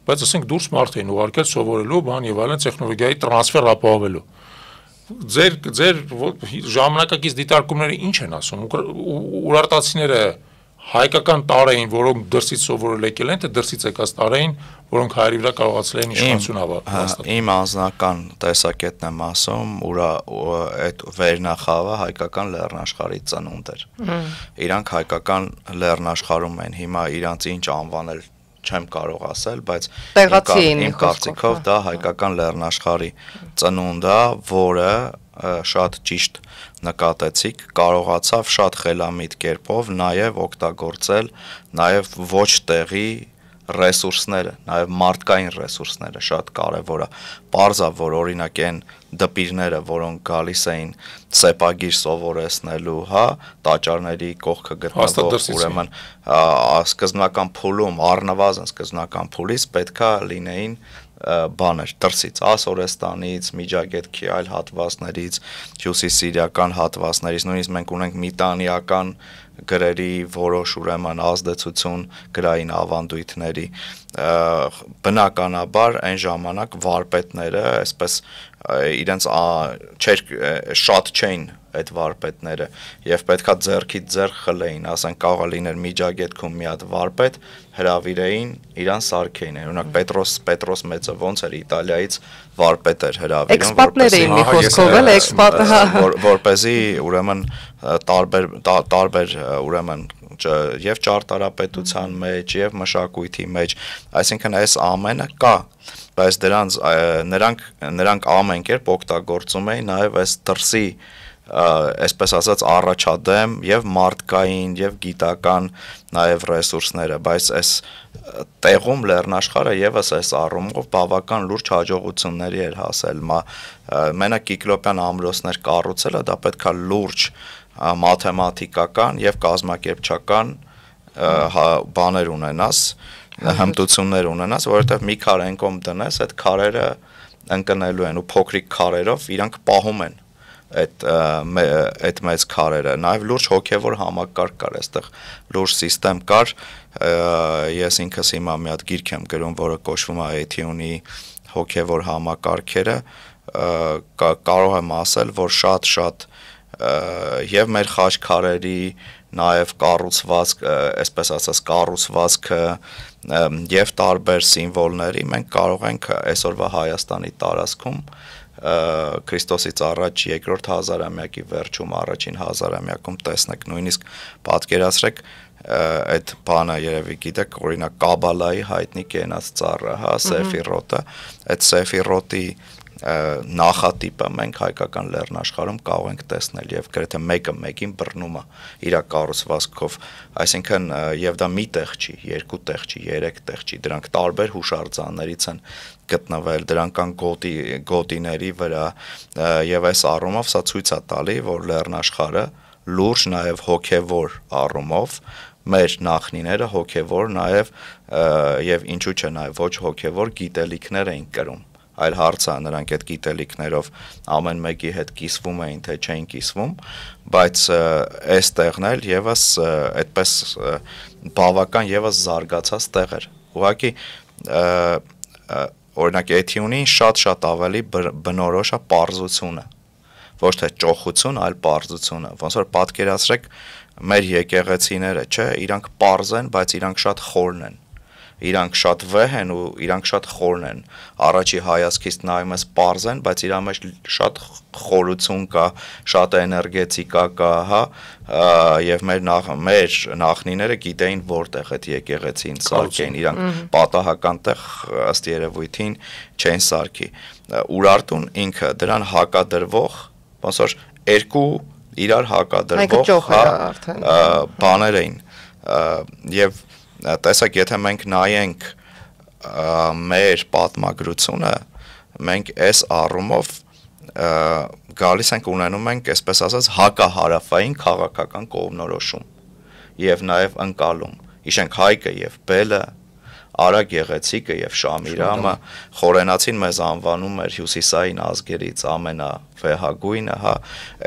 S2: բայց ասենք դուրս մարդ էին ուղարկել սովորելու, բան եւ այլն տեխնոլոգիայի տրանսֆեր ապահովելու։ Ձեր ժամանակակից դիտարկումները ինչ են ասում։ Ուրարտացիները հայկական տար էին, որոնք դրսից սովորել եկել են, թե դրսից եկած տար էին, որոնք հայերի վրա կարողացել են իշխանություն հաստատել։
S1: Իմ անձնական տեսակետն եմ ասում, այդ վերնախավը հայկական լեռնաշխարհի ծնունդ էր։ Իրանք հայկական լեռնաշխարհում են, հիմա իրանց ինչ անվանել չեմ կարող ասել, բայց իմ կարծիքով դա հայկական լեռնաշխարհի ծնունդ է, որը շատ ճիշտ նկատեցիք, կարողացավ շատ խելամիտ կերպով նաև օգտագործել նաև ոչ տեղի ռեսուրսները, նաև մարդկային ռեսուրսները շատ կարևոր է։ Պարզ է, որ օրինակ այն դպիրները, որոնք գալիս էին սեպագիր սովորեցնելու, հա, տաճարների կողքը գտնվող, ուրեմն սկզբնական փուլում, առնվազն սկզբնական փուլից պետքա լինեին բաներ դրսից, Ասորեստանից, Միջագետքի այլ հատվածներից, հյուսիսիրիական հատվածներից, նույնիսկ մենք ունենք միտանիական գրերի որոշ ուրեմն ազդեցություն գրային ավանդույթների, բնականաբար այն ժամանակ վարպետները այսպես իրենց շատ չէին այդ վարպետները եւ պետքա ձեռքից ձեռք խլեին, ասենք կարող է լիներ Միջագետքում մի հատ վարպետ հրավիրեին, իրան սարքեին, օրինակ Պետրոս մեծը ոնց էր Իտալիայից վարպետ էր հրավիրում,
S3: էքսպատներ էին մի խոսքով էլ էքսպատ,
S1: որպեսզի ուրեմն տարբեր ուրեմն եւ ճարտարապետության մեջ եւ մշակույթի մեջ, այսինքն այս ամենը կա, բայց նրանք ամեն կերպ օգտագործում էին նաեւ այս դրսի այսպես ասած առաջադեմ եւ մարդկային եւ գիտական նաեւ ռեսուրսները, բայց այս տեղում լեռնաշխարհը եւս այս առումով բավական լուրջ հաջողությունների էր հասել, մենակ Կիկլոպյան ամրոցներ կառուցելը դա պետքա լուրջ մաթեմատիկական եւ կազմակերպչական բաներ ունենաս, հմտություններ ունենաս, որովհետեւ մի քարենկոմ դնես, այդ քարերը ընկնելու են ու փոքրիկ քարերով իրանք պահում են այդ մեծ քարերը, նաև լուրջ հոգևոր համակարգ կար, այստեղ լուրջ համակարգ կար, ես ինքս հիմա մի հատ գիրք եմ գրում, որը կոչվում է Էթիոնի հոգևոր համակարգերը, կարող եմ ասել, որ շատ եւ մեր խաչքարերի նաև կառուցվածք, այսպես ասած կառուցվածքը եւ տարբեր սիմվոլների մենք կարող ենք այսօրվա Հայաստանի տարածքում Քրիստոսից առաջ երկրորդ հազարամյակի վերջում առաջին հազարամյակում տեսնեք, նույնիսկ պատկերացրեք այդ բանը երևի գիտեք, օրինակ Կաբալայի հայտնի կենաց ծառը, հա, Սեֆիրոտը, այդ Սեֆիրոտի նախատիպը մենք հայկական լեռնաշխարհում կարող ենք տեսնել եւ գրեթե մեկը մեկին բռնում է իր կառուցվածքով, այսինքն եւ դա մի տեղ չի, երկու տեղ չի, երեք տեղ չի, դրանք տարբեր հուշարձաններից են գտնվել, դրանք կան գոտիների վրա եւ այս առումով սա ցույց է տալի, որ լեռնաշխարհը լուրջ նաեւ հոգեվոր առումով մեր նախնիները հոգեվոր նաեւ եւ ինչու՞ չէ նաեւ ոչ հոգեվոր գիտելիքներ էին կրում, այլ հարցը նրանք այդ գիտելիքներով ամեն մեկի հետ կիսվում էին, թե չէին կիսվում, բայց այս տեղն էլ եւս այդպես բավական եւս զարգացած տեղ էր, ուղղակի օրինակ Էթիոնին շատ ավելի բնորոշ է պարզությունը, ոչ թե ճոխություն, այլ պարզությունը, ոնց որ պատկերացրեք մեր եկեղեցիները, չէ, իրանք պարզ են, բայց իրանք շատ խորն են, իրանք շատ վեհ են ու իրանք շատ խորն են, առաջի հայացքից նայում ես պարզ են, բայց իրա մեջ շատ խորություն կա, շատ էներգետիկա կա, հա, եւ մեր նախնիները գիտեին որտեղ այդ եկեղեցին սարքեն, իրանք պատահական տեղ ըստ երևույթին չեն սարքի, Ուրարտուն ինքը դրան հակադրվող, ոնց որ երկու իրար հակադրվող բաներ էին եւ տեսեք, եթե մենք նայենք մեր պատմագրությունը, մենք այս առումով գալիս ենք ունենում ենք, այսպես ասած, հակահարավային քաղաքական կողմնորոշում եւ նաեւ ընկալում։ Հիշենք Հայկը եւ Բելը, Արա Գեղեցիկը եւ Շամիրամը, խորենացին մեզ անվանում էր հյուսիսային ազգերից ամենավեհագույնը, հա,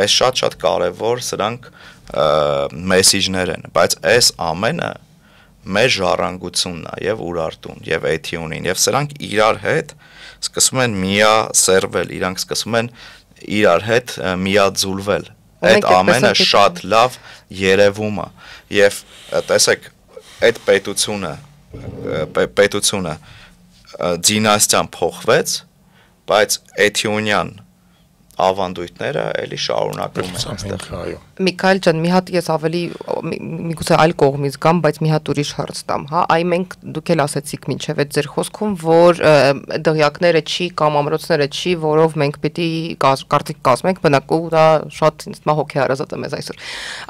S1: այս շատ կարեւոր սրանք մեսիջներ են, բայց այս ամենը մեր ժառանգությունն է եւ Ուրարտուն եւ Էթիոնին եւ սրանք իրար հետ սկսում են միասերվել, իրանք սկսում են իրար հետ միաձուլվել, այդ ամենը շատ լավ երևում է եւ տեսեք այդ պետությունը դինաստիան փոխվեց, բայց Էթիոնյան ավանդույթները էլի շարունակվում են այստեղ։
S3: Միքայել ջան, մի հատ ես ավելի միգուցե այլ կողմից գամ, բայց մի հատ ուրիշ հարց տամ, հա, այ մենք դուք էլ ասեցիք մինչև այդ ձեր խոսքում, որ դղյակները չի կամ ամրոցները չի, որով մենք պիտի կարծիք կազմենք, բնակու դա շատ ինձ թվում է հոգեհարազատ է մեզ այսօր։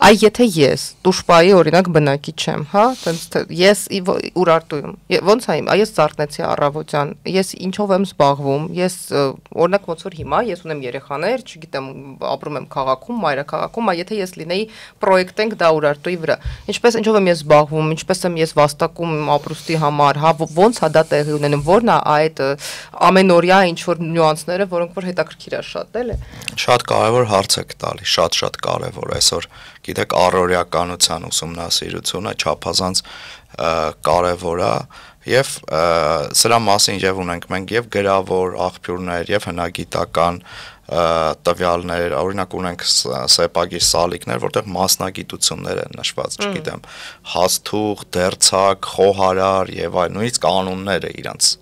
S3: Այ եթե ես Տուշպայի օրինակ բնակիչ եմ, հա, ես Ուրարտուում, ո՞նց է, ես ծառտնեցի առավոտյան, ես ինչով եմ զբաղվում, ես օրինակ ոնց որ հիմա ես ունեմ երեխաներ, չգիտեմ, ապրում եմ քաղաքում, մայրաքաղաքում, եթե ես լինեի պրոյեկտենք դա Ուրարտուի վրա։ Ինչով եմ ես զբաղվում, ինչպես եմ ես վաստակում ապրուստի համար, հա, ոնց է դա տեղի ունենում, որն է այդ ամենօրյա ինչ որ նյուանսները, որոնք որ հետաքրքիր է շատ, էլ է։
S1: Շատ կարևոր հարց եք տալի, շատ կարևոր այսօր, գիտեք, առօրյականության ուսումնասիրությունը չափազանց կարևոր է եւ սրա մասին եւ ունենք մենք եւ գրավոր աղբյուրներ եւ հնագիտական տվյալներ, օրինակ ունենք սեպագիր սալիկներ, որտեղ մասնագիտություններ են նշված, չգիտեմ, հաստուղ, դերձակ, խոհարար եւ այլ, նույնիսկ կանոնները իրանց։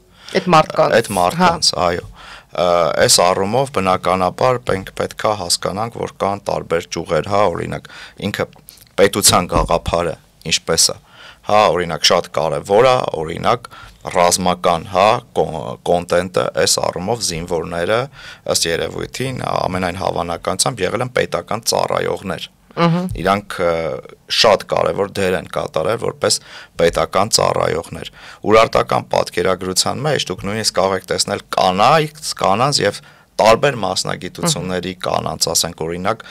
S1: Այդ մարդկանց, այո։ Այս առումով բնականաբար պետք է հասկանանք, որ կան տարբեր ճյուղեր, հա, օրինակ ինքը պետության գաղափարը ինչպես է, հա, օրինակ շատ կարևոր է, օրինակ ռազմական, հա, կոնտենտը այս առումով զինվորները ըստ երևույթին ամենայն հավանականությամբ եղել են պետական ծառայողներ։ Իրանք շատ կարևոր դեր են կատարել որպես պետական ծառայողներ։ Ուրարտական պատկերագրության մեջ դուք նույնիսկ կարող եք տեսնել կանանց եւ տարբեր մասնագիտությունների կանանց, ասենք օրինակ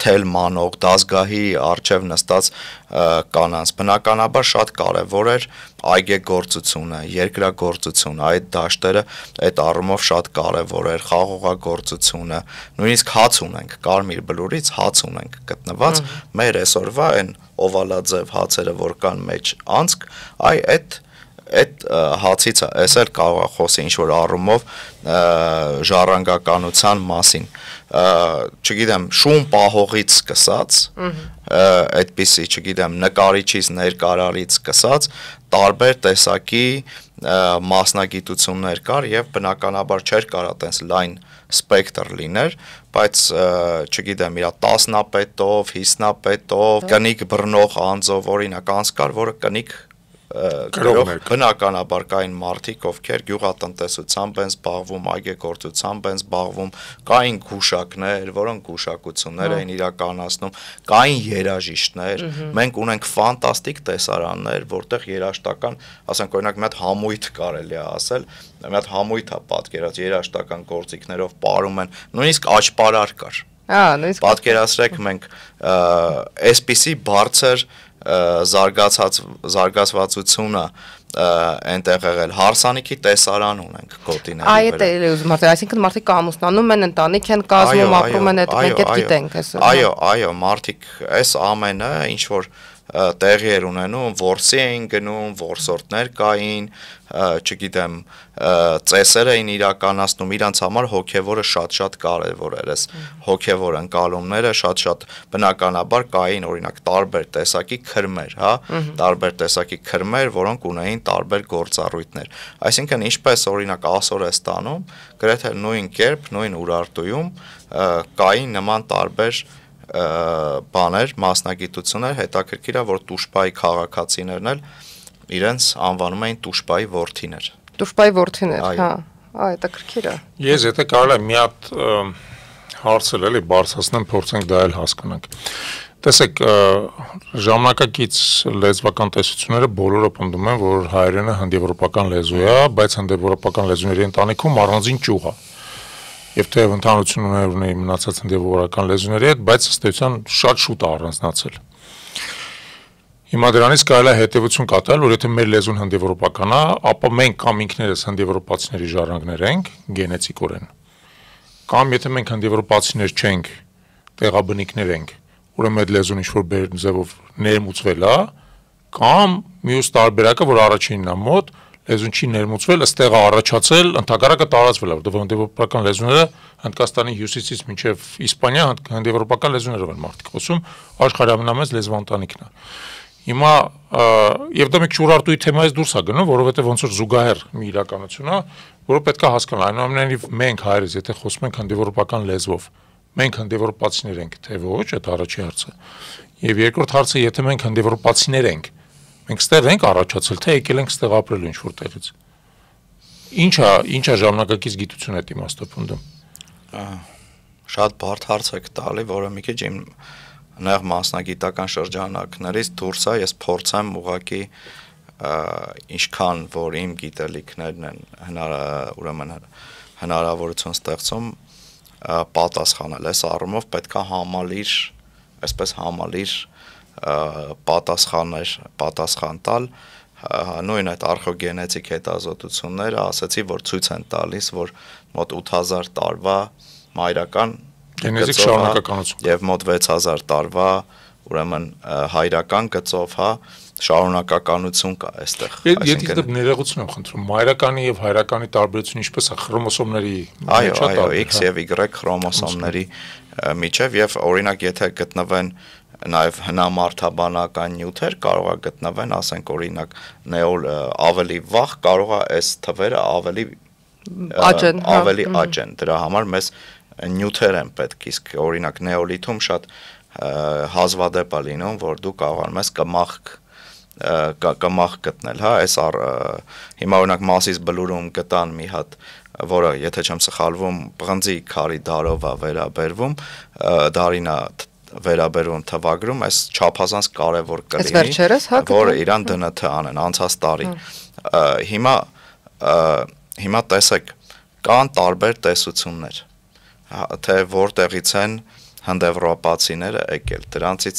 S1: թել մանող դասգահի արչև նստած կանանց բնականաբար շատ կարևոր էր այգեգործությունը, երկրագործությունը, այդ դաշտերը այդ առումով շատ կարևոր էր, խաղողագործությունը, նույնիսկ հաց ունենք, Կարմիր Բլուրից հաց ունենք գտնված, մեր այսօրվա այն օվալաձև հացերը, որ կան մեջ անցք, այդ հացից էս էլ կարող է խոսի ինչ-որ առումով ժառանգականության մասին, չգիտեմ, շուն պահողից սկսած, այդպիսի, չգիտեմ, նկարիչից, ներկարարից սկսած, տարբեր տեսակի մասնագիտություններ կար եւ բնականաբար չէր կարա տենց լայն սպեկտր լիներ, բայց չգիտեմ, իրա 10-նապետով, 50-նապետով, կնիկ բռնող անձով օրինակ անց կար, որը կնիկ բնականաբար կային մարդիկ, ովքեր գյուղատնտեսությամբ են զբաղվում, այգեգործությամբ են զբաղվում, կային գուշակներ, որոնք գուշակություններ էին իրականացնում, կային երաժիշտներ, մենք ունենք ֆանտաստիկ տեսարաններ, որտեղ երաժշտական, ասենք օրինակ մի հատ համույթ կարելի է ասել, մի հատ համույթ է պատկերած երաժշտական գործիքներով պարում են, նույնիսկ աճպարար կար։ Պատկերացրեք մենք այսպիսի բարձր զարգացվածությունը այնտեղ եղել հարսանիքի տեսարան ունենք գոտիների վրա։
S3: Այդ ուզում եմ, այսինքն մարդիկ ամուսնանում են, ընտանիք են կազմում, ապրում են, մենք այդ գիտենք այսօր։
S1: Այո, մարդիկ այս ամենը ինչ որ տեղի էր ունենում, որսի էին գնում, որսորդներ կային, չգիտեմ, ծեսեր էին իրականացնում, իրանց համար հոգևորը շատ կարևոր էր, այս հոգևոր ընկալումները շատ բնականաբար կային, օրինակ տարբեր տեսակի քրմեր, հա, տարբեր տեսակի քրմեր, որոնք ունեին տարբեր գործառույթներ։ Այսինքն ինչպես օրինակ Ասորեստանում, գրեթե նույն կերպ, նույն Ուրարտուում կային նման տարբեր բաներ, մասնագիտություններ, հետաքրքիր է, որ Տուշպայի քաղաքացիներն էլ իրենց անվանում էին Տուշպայի որդիներ։
S3: Տուշպայի որդիներ, հա, հետաքրքիր է։
S2: Ես եթե կարելի է մի հատ հարցել էլի բարձրացնեմ, փորձենք դա էլ հասկանանք։ Տեսեք, ժամանակակից լեզվական տեսությունները բոլորը պնդում են, որ հայերենը հնդեվրոպական լեզու է, բայց հնդեվրոպական լեզուների ընտանիքում առանձին ճյուղ է։ Եվ թեև ընդհանրություն ունի մնացած հնդեվրոպական լեզուների հետ, բայց ըստ էության շատ շուտ է առանձնացել։ Հիմա դրանից կարելի է հետևություն կատարել, որ եթե մեր լեզուն հնդեվրոպական է, ապա մենք կամ ինքներս հնդեվրոպացիների ժառանգներ ենք գենետիկորեն, կամ եթե մենք հնդեվրոպացիներ չենք, տեղաբնիկներ ենք, ուրեմն այդ լեզուն ինչ-որ ձևով ներմուծվել է, կամ մյուս տարբերակը, որ առաջինն է մոտ, լեզուն չի ներմուծվել, ըստեղ է առաջացել, ընդհակառակը տարածվել է, որտեղ հնդեվրոպական լեզուները Հնդկաստանի հյուսիսից մինչև Իսպանիա հնդեվրոպական լեզուներով են մարդիկ խոսում, աշխարհի ամենամեծ լեզվաընտանիքն է։ Հիմա եւ դա մեկ Ուրարտուի թեմայից դուրս է գնում, որովհետեւ ոնց որ զուգահեռ մի իրականություն է, որը պետք է հասկանալ։ Այնուամենայնիվ մենք հայերս, եթե խոսում ենք հնդեվրոպական լեզվով, մենք հնդեվրոպացիներ ենք, թե ոչ, այդ առաջի հարցը։ Եվ երկրորդ հարցը, եթե մենք հնդեվրոպացիներ ենք, մենք ստեղ ենք առաջացել, թե եկել ենք ստեղ ապրելու ինչ-որ տեղից։ Ինչ է ժամանակակից գիտությունը այդ իմաստով։
S1: Շատ բարդ հարց եք տալի, որը մի քիչ իմ նեղ մասնագիտական շրջանակներից դուրս է, ես փորձեմ ուղղակի ինչքան որ իմ գիտելիքներն են ուրեմն հնարավորություն ստեղծում պատասխանել։ Այս առումով պետք է համալիր, այսպես համալիր պատասխան տալ, նույն այդ արխեոգենետիկ հետազոտությունները ասացի, որ ցույց են տալիս, որ մոտ 8000 տարվա մայրական
S2: գենետիկ շարունակականություն
S1: եւ մոտ 6000 տարվա ուրեմն հայրական գծով, հա, շարունակականություն կա այստեղ։
S2: Եթե դեպ ներողություն եմ խնդրում, մայրականի եւ հայրականի տարբերությունը ինչպես է խրոմոսոմների
S1: միջև, այո, X եւ Y խրոմոսոմների միջև եւ օրինակ եթե գտնվեն նաև հնամարդաբանական նյութեր կարող է գտնվեն, ասենք օրինակ նեոլ ավելի վաղ կարող է այս թվերը ավելի աճեն, դրա համար մեզ նյութեր են պետք, իսկ օրինակ նեոլիթում շատ հազվադեպ է լինում, որ դու կարողանում ես կմախ գտնել, հա, այս հիմա օրինակ Մասիս Բլուրում գտան մի հատ, որը եթե չեմ սխալվում, բղնձի քարի դարով է վերաբերվում, դարին է վերաբերվում թվագրում, այս չափազանց կարևոր կլինի, որ իրան ԴՆԹ անեն անցած տարի։ Հիմա տեսեք, կան տարբեր տեսություններ, թե որտեղից են հնդեվրոպացիները եկել։ Դրանցից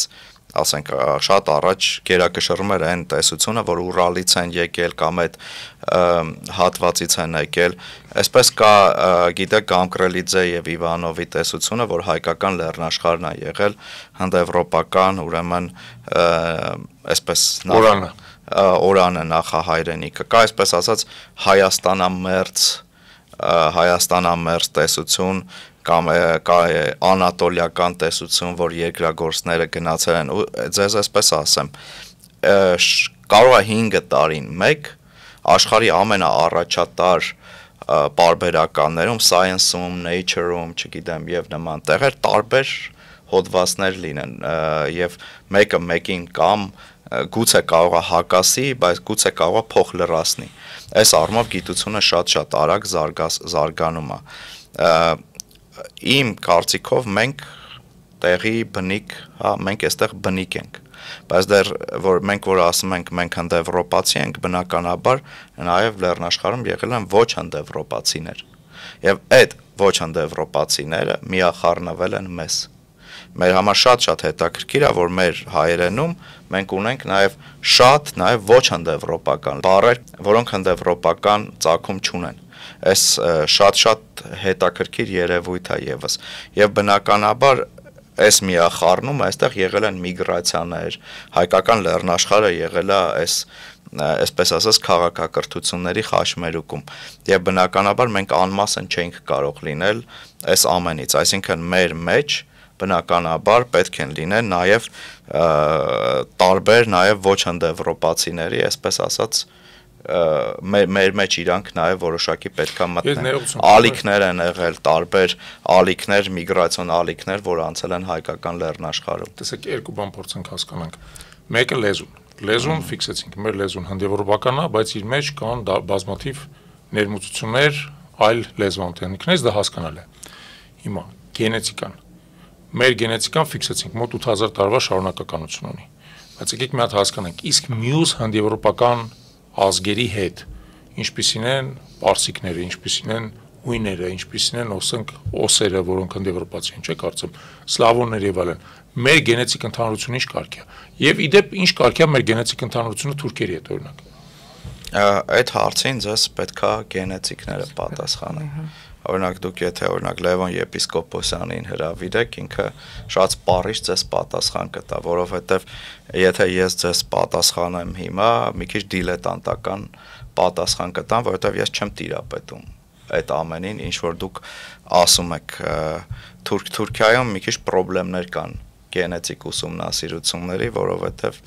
S1: ասենք շատ առաջ գերակշռում էր այն տեսությունը, որ Ուրալից են եկել կամ այդ հատվածից են եկել, այսպես կա գիտեք Գամկրելիձե եւ Իվանովի տեսությունը, որ հայկական լեռնաշխարհն է եղել հնդեվրոպական, ուրեմն այսպես Օրանը նախահայրենիքը, կա այսպես ասած Հայաստանամերձ տեսություն կամ անատոլիական տեսություն, որ երկրագործները գնացել են, ձեզ այսպես ասեմ, կարող է 5 տարին մեկ աշխարհի ամենաառաջատար պարբերականներում, science-ում, nature-ում, չգիտեմ, եւ նման տեղեր տարբեր հոդվածներ լինեն, եւ մեկը մեկին կամ գուցե կարող է հակասի, բայց գուցե կարող է փոխ լրացնի։ Այս առումով գիտությունը շատ արագ զարգանում է։ Իմ կարծիքով մենք տեղի բնիկ, մենք այստեղ բնիկ ենք, բայց դեռ մենք որ ասում ենք մենք հնդեվրոպացի ենք, բնականաբար նաև լեռնաշխարհում եղել են ոչ հնդեվրոպացիներ, եւ այդ ոչ հնդեվրոպացիները միախառնվել են մեզ։ Մեր համար շատ հետաքրքիր է, որ մեր հայերենում մենք ունենք նաև ոչ հնդեվրոպական բառեր, որոնք հնդեվրոպական ծագում չունեն։ Այս շատ հետաքրքիր երևույթ է եւս։ Եվ բնականաբար այս միախառնում այստեղ եղել են միգրացիաներ, հայկական լեռնաշխարհը եղել է այսպես ասած քաղաքակրթությունների խաչմերուկում, եւ բնականաբար մենք անմասն չենք կարող լինել այս ամենից, այսինքն մեր մեջ բնականաբար պետք են լինեն նաև տարբեր նաև ոչ հնդեվրոպացիների, այսպես ասած մեր մեջ իրանք նաև որոշակի պետքա մտնեն։ Ալիքներ են եղել, տարբեր ալիքներ, միգրացիոն ալիքներ, որ անցել են հայկական լեռնաշխարհում։
S2: Տեսեք, երկու բան փորձենք հասկանանք։ Մեկը լեզուն ֆիքսեցինք, մեր լեզուն հնդեվրոպական է, բայց իր մեջ կան բազմաթիվ ներմուծություններ, այլ լեզվաընտանիքներից, դա հասկանալ է։ Հիմա գենետիկան մեր գենետիկան ֆիքսեցինք մոտ 8000 տարվա շարունակականություն ունի, բայց եկեք մի հատ հասկանանք, իսկ մյուս հնդեվրոպական ազգերի հետ ինչպիսին են պարսիկները, ինչպիսին են հույները, ինչպիսին են օսերը, որոնք հնդեվրոպացի են, չէ՞ կարծեմ, սլավոններ եւ այլն, մեր գենետիկ ընդհանրությունը ինչ կարգ է, եւ իդեպ ինչ կարգ է մեր գենետիկ ընդհանրությունը թուրքերի հետ օրինակ։
S1: Այդ հարցին ձեզ պետքա գենետիկները պատասխանեն։ Օրինակ դուք եթե օրինակ Լևոն եպիսկոպոսյանին հրավիրեք, ինքը շատ սպառիչ ձեզ պատասխան կտա, որովհետև եթե ես ձեզ պատասխանեմ հիմա, մի քիչ դիլետանտական պատասխան կտամ, որովհետև ես չեմ տիրապետում այդ ամենին, ինչ որ դուք ասում եք։ Թուրքիայում մի քիչ խնդիրներ կան գենետիկ ուսումնասիրությունների, որովհետև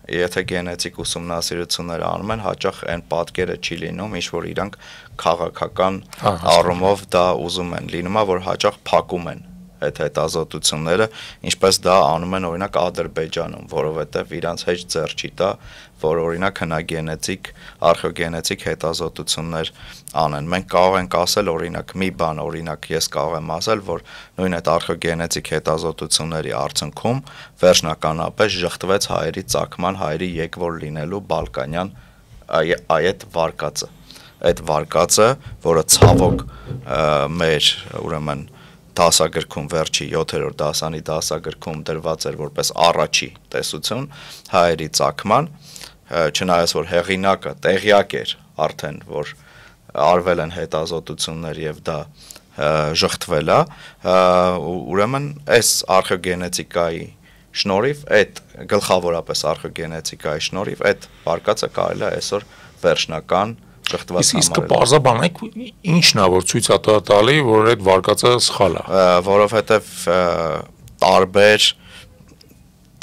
S1: եթե գենետիկ ուսումնասիրություններ անում են, հաճախ այն պատկերը չի լինում, ինչ որ իրանք քաղաքական առումով դա ուզում են, լինում է, որ հաճախ փակում են այդ հետազոտությունները, ինչպես դա անում են օրինակ Ադրբեջանում, որովհետև իրանց հետ ձեռ չի տա, որ օրինակ հնագենետիկ, արխեոգենետիկ հետազոտություններ անեն։ Մենք կարող ենք ասել օրինակ մի բան, օրինակ ես կարող եմ ասել, որ նույն այդ արխեոգենետիկ հետազոտությունների արդյունքում վերջնականապես ժխտվեց հայերի ծագման, հայերի եկվոր լինելու բալկանյան այդ վարկածը։ Այդ վարկածը, որը ցավոք մեր ուրեմն դասագրքում վերջի 7-րդ դասանի դասագրքում դրված էր որպես առաջի տեսություն հայերի ծագման, չնայած որ հեղինակը տեղյակ էր արդեն, որ արվել են հետազոտություններ եւ դա ժխտվել է, ուրեմն այս արխեոգենետիկայի շնորհիվ, այդ գլխավորապես արխեոգենետիկայի շնորհիվ այդ վարկածը կարելի է այսօր վերջնական
S2: Իսկ պարզաբանեք ինչն է որ ցույց է տալի, որ այդ վարկածը սխալ է,
S1: որովհետև տարբեր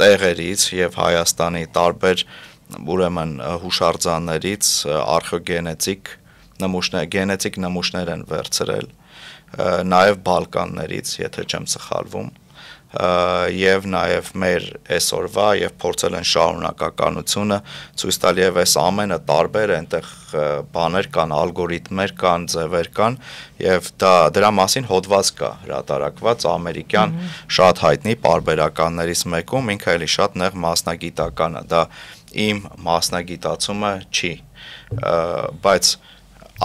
S1: տեղերից եւ Հայաստանի տարբեր ուրեմն հուշարձաններից արխեոգենետիկ նմուշներ են վերցրել, նաեւ Բալկաններից, եթե չեմ սխալվում, եւ նաեւ մեր այսօրվա եւ փորձել են շարունակականությունը ցույց տալ եւ այս ամենը տարբեր այնտեղ բաներ կան, ալգորիթմներ կան, ձևեր կան եւ դրա մասին հոդված կա հրատարակված ամերիկյան շատ հայտնի պարբերականներից մեկում, ինքը էլի շատ նեղ մասնագիտական է, դա իմ մասնագիտացումը չի, բայց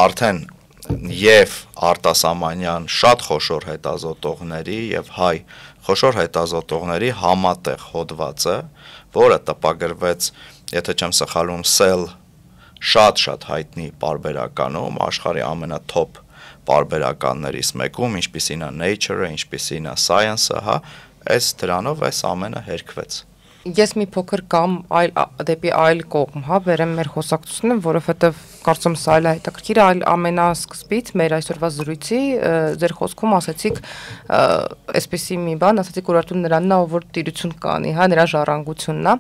S1: արդեն եւ արտասահմանյան շատ խոշոր հետազոտողների եւ հայ խոշոր հետազոտողների համատեղ հոդվածը, որը տպագրվեց, եթե չեմ սխալվում, Cell շատ հայտնի պարբերականում, աշխարհի ամենաթոփ պարբերականներից մեկում, ինչպիսին է Nature-ը, ինչպիսին է Science-ը, հա, այս դրանով այս ամենը հերքվեց։
S3: Ես մի փոքր կամ դեպի այլ կողմ, հա, բերեմ մեր խոսակցությունը, որովհետև կարծում սա այլ հետաքրքիր, այլ ամենասկզբից մեր այսօրվա զրույցի ձեր խոսքում ասացիք այսպեսի մի բան, ասացիք Ուրարտուն նրանն է, որ տիրություն կանի, հա, նրա ժառանգությունն է,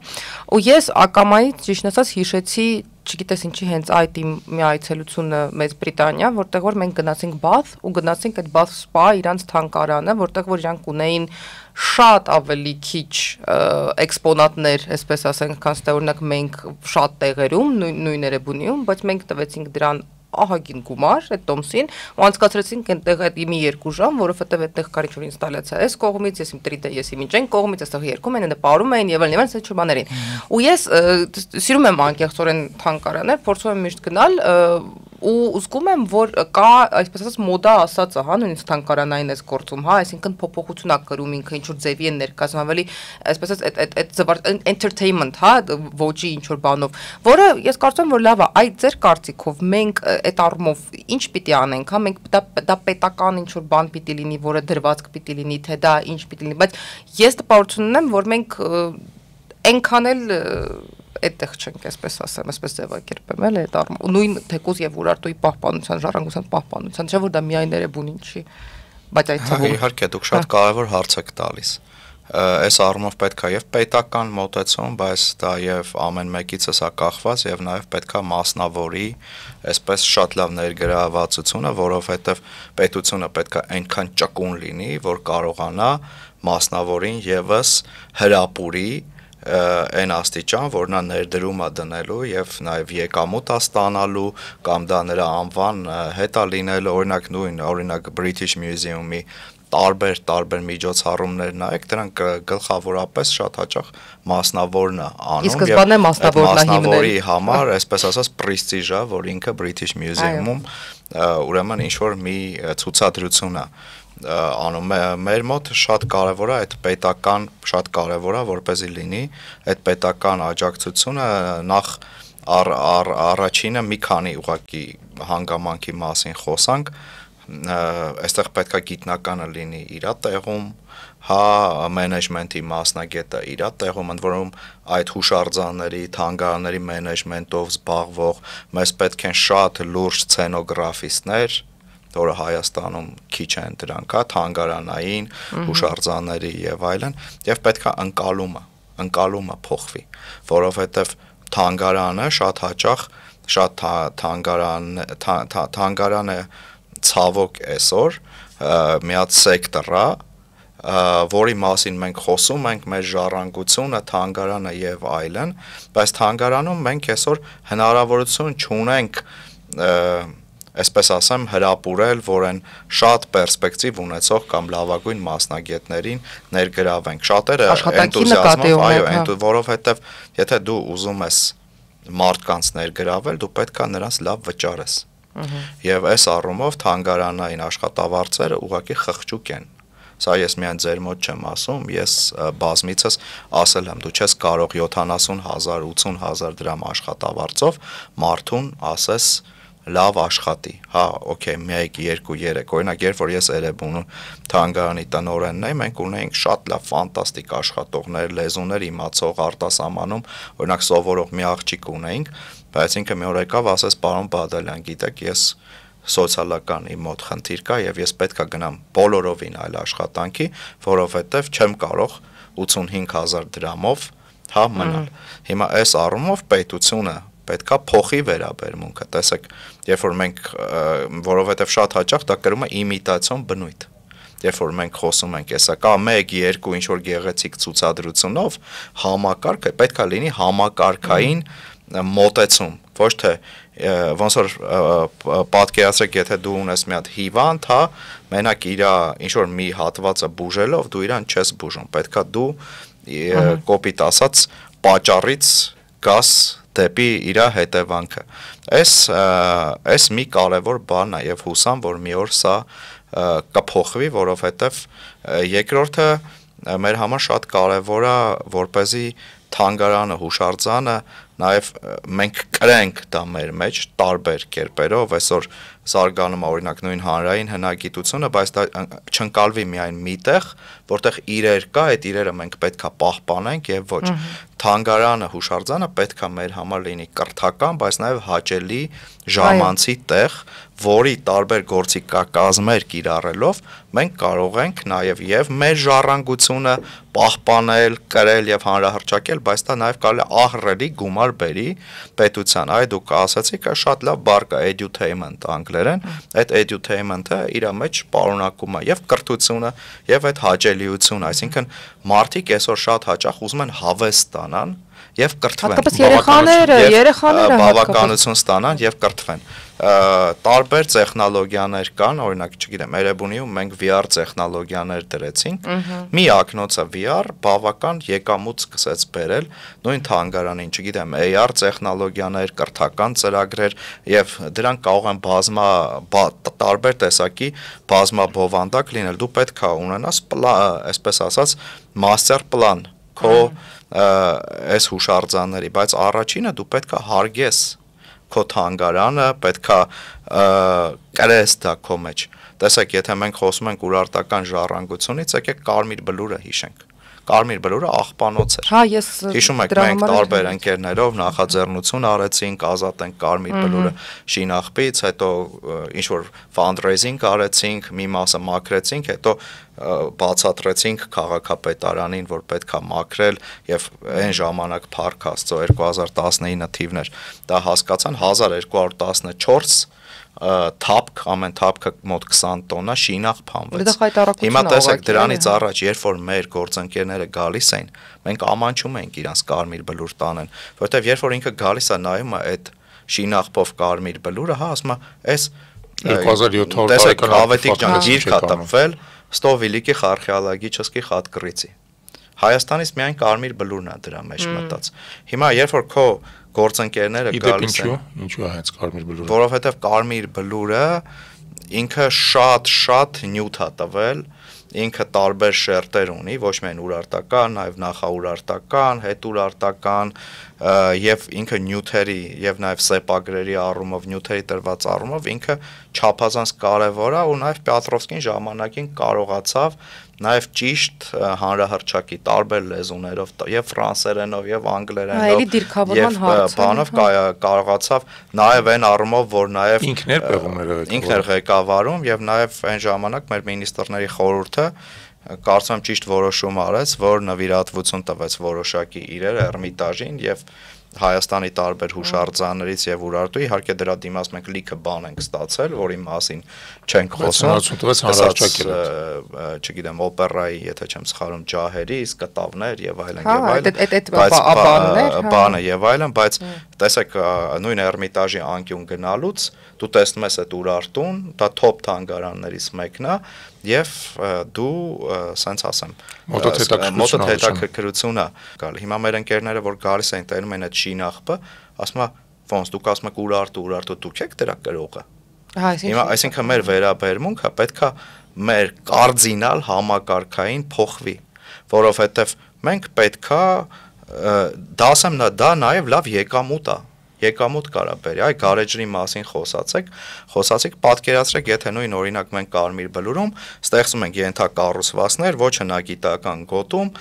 S3: ու ես ակամայից ճիշտ ասած հիշեցի, չգիտես ինչի հենց այդ իմ մի այցելությունը Մեծ Բրիտանիա, որտեղ որ մենք գնացինք Bath ու գնացինք այդ Bath Spa իրանց թանգարանը, որտեղ որ իրանք ունեին շատ ավելի քիչ էքսպոնատներ, այսպես ասենք, քան թե օրինակ մենք շատ տեղերում, նույն Էրեբունիում, բայց մենք տվեցինք դրան ահագին գումար այդ տոմսին ու անցկացրեցինք այնտեղ այդ մի 2 ժամ, որովհետև այդտեղ կար ինչ-որ ինստալացիա այս կողմից, ես իմ տրիտը, ես իմ ինչ կողմից, այստեղ երգում են, պարում էին եւ այլն, այս բաներին։ Ու ես սիրում եմ անկեղծորեն թանգարաններ, փորձում եմ միշտ գնալ ու զգում եմ, որ կա, այսպես ասած, մոդա ասածը, հա, նույնիսկ թանգարանային էս գործում, հա, այսինքն փոփոխություն ա կրում ինքը ինչ որ ձևի են ներկայացնում, ավելի, այսպես ասած, այդ entertainment, հա, ոճի ինչ որ բանով, որը ես կարծում եմ, որ լավ է, այդ ձեր կարծիքով մենք այդ առումով ինչ պիտի անենք, հա, մենք դա պետական ինչ որ բան պիտի լինի, որը դրվածք պիտի լինի, թե դա ինչ պիտի լինի, բայց ես տպավորություն ունեմ, որ մենք այնքան էլ այդտեղ չենք, այսպես ասեմ, այսպես ձևակերպեմ, էլ այդ առումով, նույն թեկուզ եւ Ուրարտուի պահպանության, ժառանգության պահպանության, չէ՞ որ դա միայն Էրեբունին չի, բայց այդ թվում
S1: իհարկե դուք շատ կարևոր հարց եք տալիս։ Այս առումով պետք է եւ պետական մոտեցում, բայց դա եւ ամեն մեկիցս է կախված եւ նաեւ պետք է մասնավորի այսպես շատ լավ ներգրավվածությունը, որովհետեւ պետությունը պետք է այնքան ճկուն լինի, որ կարողանա մասնավորին եւս հրապուրի այն աստիճան, որ նա ներդրում է դնելու եւ նաեւ եկամուտ է ստանալու կամ դա նրա անվան հետ է լինելու, օրինակ British Museum-ի տարբեր միջոցառումներ նայեք, դրանք գլխավորապես շատ հաճախ մասնավորն է անում
S3: եւ սկզբանե
S1: մասնավորի համար, այսպես ասած, պրեստիժ է, որ ինքը British Museum-ում ուրեմն ինչ որ մի ցուցադրություն է անում մեր մոտ շատ կարևոր է այդ պետական շատ կարևոր է որպեսզի լինի այդ պետական աջակցությունը նախ առաջինը մի քանի ուղղակի հանգամանքի մասին խոսանք այստեղ պետք է գիտնականը լինի իր տեղում հա մենեջմենտի մասնագետը իր տեղում ընդ որում այդ հուշարձանների թանգարանների մենեջմենտով զբաղվող մեզ պետք են շատ լուրջ սցենոգրաֆիստներ որը Հայաստանում քիչ են դրանք, հա, թանգարանային, հուշարձանների եւ այլն, եւ պետքա ընկալումը փոխվի, որովհետեւ թանգարանը շատ հաճախ շատ թանգարանը ցավոք այսօր մի հատ սեկտոր է, որի մասին մենք խոսում ենք մեր ժառանգությունը, թանգարանը եւ այլն, բայց թանգարանում մենք այսօր հնարավորություն չունենք այսպես ասեմ հրապուրել, որ են շատ պերսպեկտիվ ունեցող կամ լավագույն մասնագետներին ներգրավենք։ Շատերը էնտուզիազմով, այո, որովհետև եթե դու ուզում ես մարդկանց ներգրավել, դու պետք է նրանց լավ վճարես։ Եվ այս առումով թանգարանային աշխատավարձերը ուղղակի խղճուկ են։ Սա ես միայն ձեր մոտ չեմ ասում, ես բազմիցս ասել եմ, դու չես կարող 70,000, 80,000 դրամ աշխատավարձով մարդուն ասես լավ աշխատի, հա, օքեյ, 1, 2, 3, օրինակ, երբ որ ես Էրեբունու թանգարանի տնօրենն եմ, մենք ունեինք շատ լավ ֆանտաստիկ աշխատողներ, լեզուներ իմացող արտասահմանում, օրինակ սովորող մի աղջիկ ունեինք, բայց ինքը մի օր եկավ, ասեց, պարոն Բադալյան, գիտեք, ես սոցիալական իմ մոտ խնդիր կա եւ ես պետք է գնամ բոլորովին այլ աշխատանքի, որովհետեւ չեմ կարող 85,000 դրամով հա մնալ։ Հիմա այս առումով պետությունը պետքա փոխի վերաբերմունքը, տեսեք, երբ որ մենք, որովհետև շատ հաճախ դա կրում է իմիտացիոն բնույթ, երբ որ մենք խոսում ենք, հեսա կա 1, 2 ինչ-որ գեղեցիկ ցուցադրությունով, համակարգը պետքա լինի համակարգային մոտեցում, ոչ թե ոնց որ պատկերացրեք, եթե դու ունես մի հատ հիվանդ, հա, մենակ իր ինչ-որ մի հատվածը բուժելով, դու իրան չես բուժում, պետքա դու կոպիտ ասած պատճառից գաս դեպի իր հետևանքը։ Այս մի կարևոր բան է եւ հուսամ, որ մի օր սա կփոխվի, որովհետեւ երկրորդը մեր համար շատ կարևոր է, որպեսզի թանգարանը, հուշարձանը նաև մենք կրենք դա մեր մեջ տարբեր կերպերով, այսօր զարգանում է օրինակ նույն հանրային հնագիտությունը, բայց դա չընկալվի միայն միտեղ, որտեղ իրեր կա, այդ իրերը մենք պետքա պահպանենք եւ ոչ թանգարանը, հուշարձանը պետքա մեր համար լինի կրթական, բայց նաև հաճելի ժամանցի տեղ, որի տարբեր գործիքակազմեր կիրառելով մենք կարող ենք նաև եւ մեր ժառանգությունը պահպանել, կրել եւ հանրահռչակել, բայց դա նաև կարելի է ահռելի գումար բերի պետության։ Այ դուք ասացիք, շատ լավ բառ կա edutainment անգլերեն, այդ edutainment-ը իր մեջ պարունակում է եւ կրթությունը եւ այդ հաճելիությունը, այսինքն մարդիկ այսօր շատ հաճախ ուզում են հավես ստանան եւ կրթվեն։
S3: Հատկապես երեխաները
S1: բավականություն ստանան եւ կրթվեն։ Տարբեր տեխնոլոգիաներ կան, օրինակ, չգիտեմ, Էրեբունիում մենք VR տեխնոլոգիաներ դրեցինք։ Մի ակնոցը VR բավական եկամուտ սկսեց բերել նույն թանգարանին, չգիտեմ, AR տեխնոլոգիաներ, կրթական ծրագրեր եւ դրանք կարող են տարբեր տեսակի բազմաբովանդակ լինել։ Դու պետք է ունենաս, այսպես ասած, master plan քո այս հուշարձանների, բայց առաջինը դու պետք է հարգես քո թանգարանը, պետքա կրես դա քո մեջ։ Տեսեք, եթե մենք խոսում ենք ուրարտական ժառանգությունից, եկեք Կարմիր Բլուրը հիշենք։ Կարմիր Բլուրը աղբանոց էր։
S3: Հա, ես
S1: հիշում եք, մենք տարբեր ընկերներով նախաձեռնություն արեցինք, ազատենք Կարմիր Բլուրը Շինաղբից, հետո ինչ որ fundraising արեցինք, մի մասը մաքրեցինք, հետո բացատրեցինք քաղաքապետարանին, որ պետքա մաքրել եւ այն ժամանակ Փառք Աստծո 2019 թիվներ դա հասկացան 1214 թափք, ամեն թափքը մոտ 20 տոննա շինաղ փամվեց։ Հիմա տեսեք, դրանից առաջ, երբ որ մեր գործընկերները գալիս էին, մենք ամանչում ենք իրանց Կարմիր Բլուր տանեն, որտեվ երբ որ ինքը գալիս է նայում է այդ շինաղբով Կարմիր Բլուրը, հա, ասում է, այս
S2: 2700
S1: տեսեք, ավետիք ջան, գիրք է տպվել Ստովիլիկի Խարխեալագիչսկի խատկռիցի։ Հայաստանից միայն Կարմիր Բլուրն է դրա մեջ մտած։ Հիմա երբ որ քո գործընկերները գալիս են,
S2: ինչու է հենց Կարմիր Բլուրը,
S1: որովհետև Կարմիր Բլուրը ինքը շատ նյութ է տվել, ինքը տարբեր շերտեր ունի, ոչ միայն ուրարտական, նաև նախաուրարտական, հետուրարտական եւ ինքը նյութերի եւ նաև սեպագրերի առումով, նյութերի տրված առումով ինքը չափազանց կարեւոր է ու նաև Պետրովսկին ժամանակին կարողացավ նաև ճիշտ հանրահռչակի տարբեր լեզուներով եւ ֆրանսերենով եւ անգլերենով եւ բանով կարողացավ նաև այն առումով, որ նաև ինքն էր ղեկավարում եւ նաև այն ժամանակ մեր մինիստրների խորհուրդը կարծում եմ ճիշտ որոշում արեց, որ նվիրատվություն տվեց որոշակի իրեր Էրմիտաժին եւ Հայաստանի տարբեր հուշարձաններից եւ Ուրարտու, իհարկե դրա դիմաց մենք լիքը բան ենք ստացել, որի մասին չենք խոսում, չգիտեմ, օպերայի, եթե չեմ սխալվում, ջահերի, կտավներ եւ այլն եւ այլն, բանը եւ այլն, բայց տեսեք, նույն Էրմիտաժի անկյուն գնալուց դու տեսնում ես այդ Ուրարտուն, դա top թանգարաններից մեկն է եւ դու սենց ասեմ մոտոթետակրությունը գալ հիմա մեր ընկերները որ գալիս են տենում են այդ շինաղբը ասում է ոնց դուք ասում եք Ուրարտու դուք եք դրա կրողը հիմա այսինքն մեր վերաբերմունքը պետքա մեր կարդինալ համակարգային փոխվի որովհետեւ մենք պետքա դա ասեմ դա նաեւ լավ եկամուտ կարա բերի, այ գարեջրի մասին խոսացիք, պատկերացրեք, եթե նույն օրինակ մենք Կարմիր Բլուրում ստեղծում ենք ենթակառուցվածքներ, ոչ հնագիտական գոտում,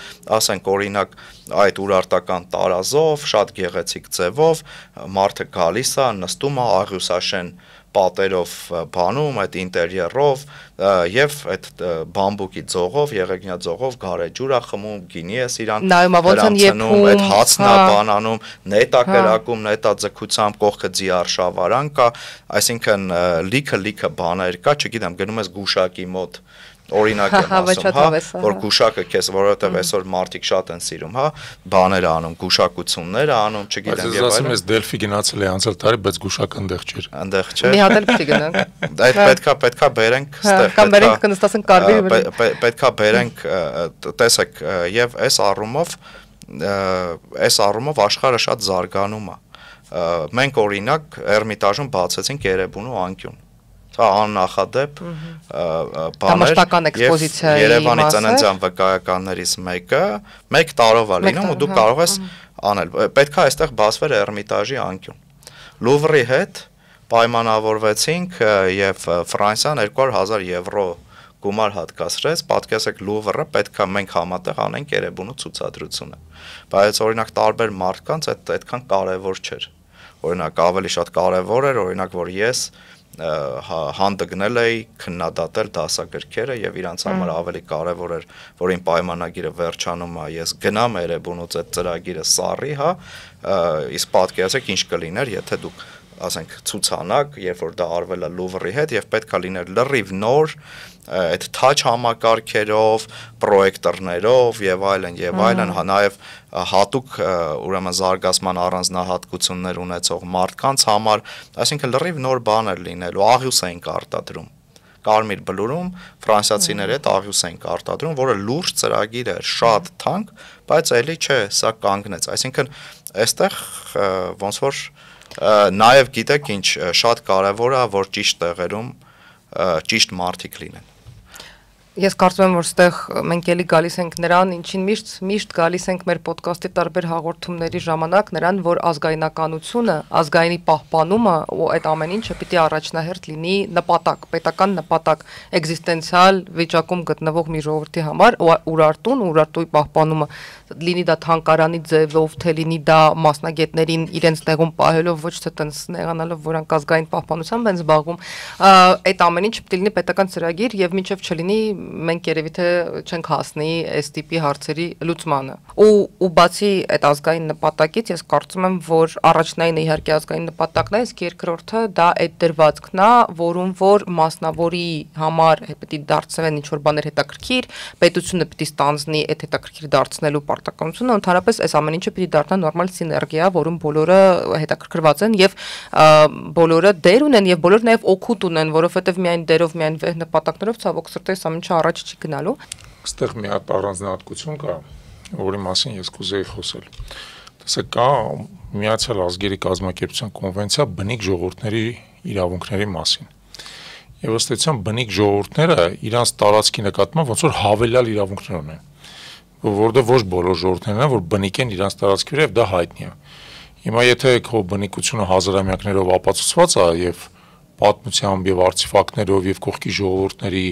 S1: ասենք օրինակ այդ ուրարտական տարազով, շատ գեղեցիկ ձևով, մարդը գալիս է, նստում է աղյուսաշեն պատերով բանում, այդ ինտերիերով եւ այդ բամբուկի ձողով, եղեգնյա ձողով գարեջուր է խմում, գինի է իրան
S3: դրամցնում,
S1: այդ հացն է բանանում, նետա կրակում, նետա ձգությամբ կողքը ձիարշավարան կա, այսինքն լիքը բաներ կա, չգիտեմ, գնում ես գուշակի մոտ օրինակ եմ ասում, հա, որ գուշակը քեզ, որովհետև այսօր մարդիկ շատ են սիրում, հա, բաներ անում, գուշակություններ անում, չգիտեմ եւ այլն։
S2: Բայց ասում ես Դելֆի գնացել է անցյալ տարի, բայց գուշակը
S1: այնտեղ չէր։
S3: Մի հատ էլ պիտի գնանք։
S1: Այդ պետքա բերենք ստեղ։
S3: Կամ բերենք կնստասենք Կարմիր Բլուրը։
S1: Պետքա բերենք, տեսեք, եւ այս առումով աշխարհը շատ զարգանում է։ Մենք օրինակ Էրմիտաժում բացեցինք Երևանու անկյուն։ սա աննախադեպ
S3: Դամաշտական էքսպոզիցիայի
S1: Երևանի ծննդյան վկայականներից մեկը 1 տարով է լինում ու դու կարող ես անել։ Պետք է այստեղ բացվեր Էրմիտաժի անկյուն։ Լուվրի հետ պայմանավորվեցինք եւ Ֆրանսիան 200,000 եվրո գումար հատկացրեց, պատկերացեք Լուվրը պետք է մենք համատեղ անենք Երևանու ցուցադրությունը։ Բայց օրինակ տարբեր մարդկանց այդքան կարևոր չէր։ Օրինակ ավելի շատ կարևոր էր, օրինակ որ ես հանդգնել էի քննադատել դասագրքերը եւ իրանց համար ավելի կարևոր էր, որ իմ պայմանագիրը վերջանում է, ես գնամ Երևանուց այդ ծրագիրը սառի, հա, իսկ պատկերացեք ինչ կլիներ, եթե դուք ասենք ցուցանակ, երբ որ դա արվել է Լուվրի հետ եւ պետքա լիներ լրիվ նոր այդ touch համակարգերով, պրոյեկտորներով եւ այլն, նաեւ հատուկ ուրեմն զարգացման առանձնահատկություններ ունեցող մարդկանց համար, այսինքն լրիվ նոր բաներ լինելու, աղյուս էինք արտադրում։ Կարմիր բլուրում ֆրանսիացիների հետ աղյուս էինք արտադրում, որը լուրջ ծրագիր էր, շատ թանկ, բայց էլի չէ, սա կանգնեց։ Այսինքն այստեղ ոնց որ նաև գիտեք ինչ շատ կարևոր է, որ ճիշտ տեղերում ճիշտ մարդիկ լինեն։
S3: Ես կարծում եմ, որ ստեղ մենք էլի գալիս ենք նրան, ինչին միշտ գալիս ենք մեր ոդկասթի տարբեր հաղորդումների ժամանակ, նրան, որ ազգայնականությունը, ազգայինի պահպանումը ու այդ ամեն ինչը պիտի առաջնահերթ լինի նպատակ, պետական նպատակ, էգզիստենցիալ վիճակում գտնվող մի ժողովրդի համար, Urartui պահպանումը, լինի դա թանկարանի ձևով, թե լինի դա մասնագետներին իրենց տեղում պահելով, ոչ թե տենց նեղանալով, որոնք ազգային պահպանությամբ են զբաղվում, այդ ամեն ինչը պիտի լինի պետական ծրագիր եւ մինչեւ չլինի մենք երևի թե չենք հասնի այս տիպի հարցերի լուծմանը։ Ու բացի այդ ազգային նպատակից ես կարծում եմ, որ առաջնայինը իհարկե ազգային նպատակն է, իսկ երկրորդը դա այդ դրվածքն է, որում որ մասնավորի համար պետք է դարձնեն ինչ-որ բաներ հետաքրքիր, պետությունը պետք է ստանձնի այդ հետաքրքիր դարձնելու պարտականությունը, ընդհանրապես այս ամեն ինչը պետք է դառնա նորմալ սիներգիա, որում բոլորը հետաքրքրված են եւ բոլորը դեր ունեն եւ բոլորը նաեւ օգուտ ունեն, որովհետեւ միայն դերով, միայն վեհ նպատակներով ցավոք սրտի առաջ չի գնալու։
S2: Այստեղ մի հատ առանձնահատկություն կա, որի մասին ես կուզեի խոսել։ Տեսեք, կա Միացյալ Ազգերի կազմակերպության կոնվենցիա բնիկ ժողովուրդների իրավունքների մասին։ Եվ ըստ էության բնիկ ժողովուրդները իրանց տարածքի նկատմամբ ոնց որ հավելյալ իրավունքներ ունեն, որովհետև ոչ բոլոր ժողովուրդներն են, որ բնիկ են իրանց տարածքի վրա եւ դա հայտնի է։ Հիմա եթե քո բնիկությունը հազարամյակներով ապացուցված է եւ պատմությամբ եւ արցիֆակտներով եւ կողքի ժողովուրդների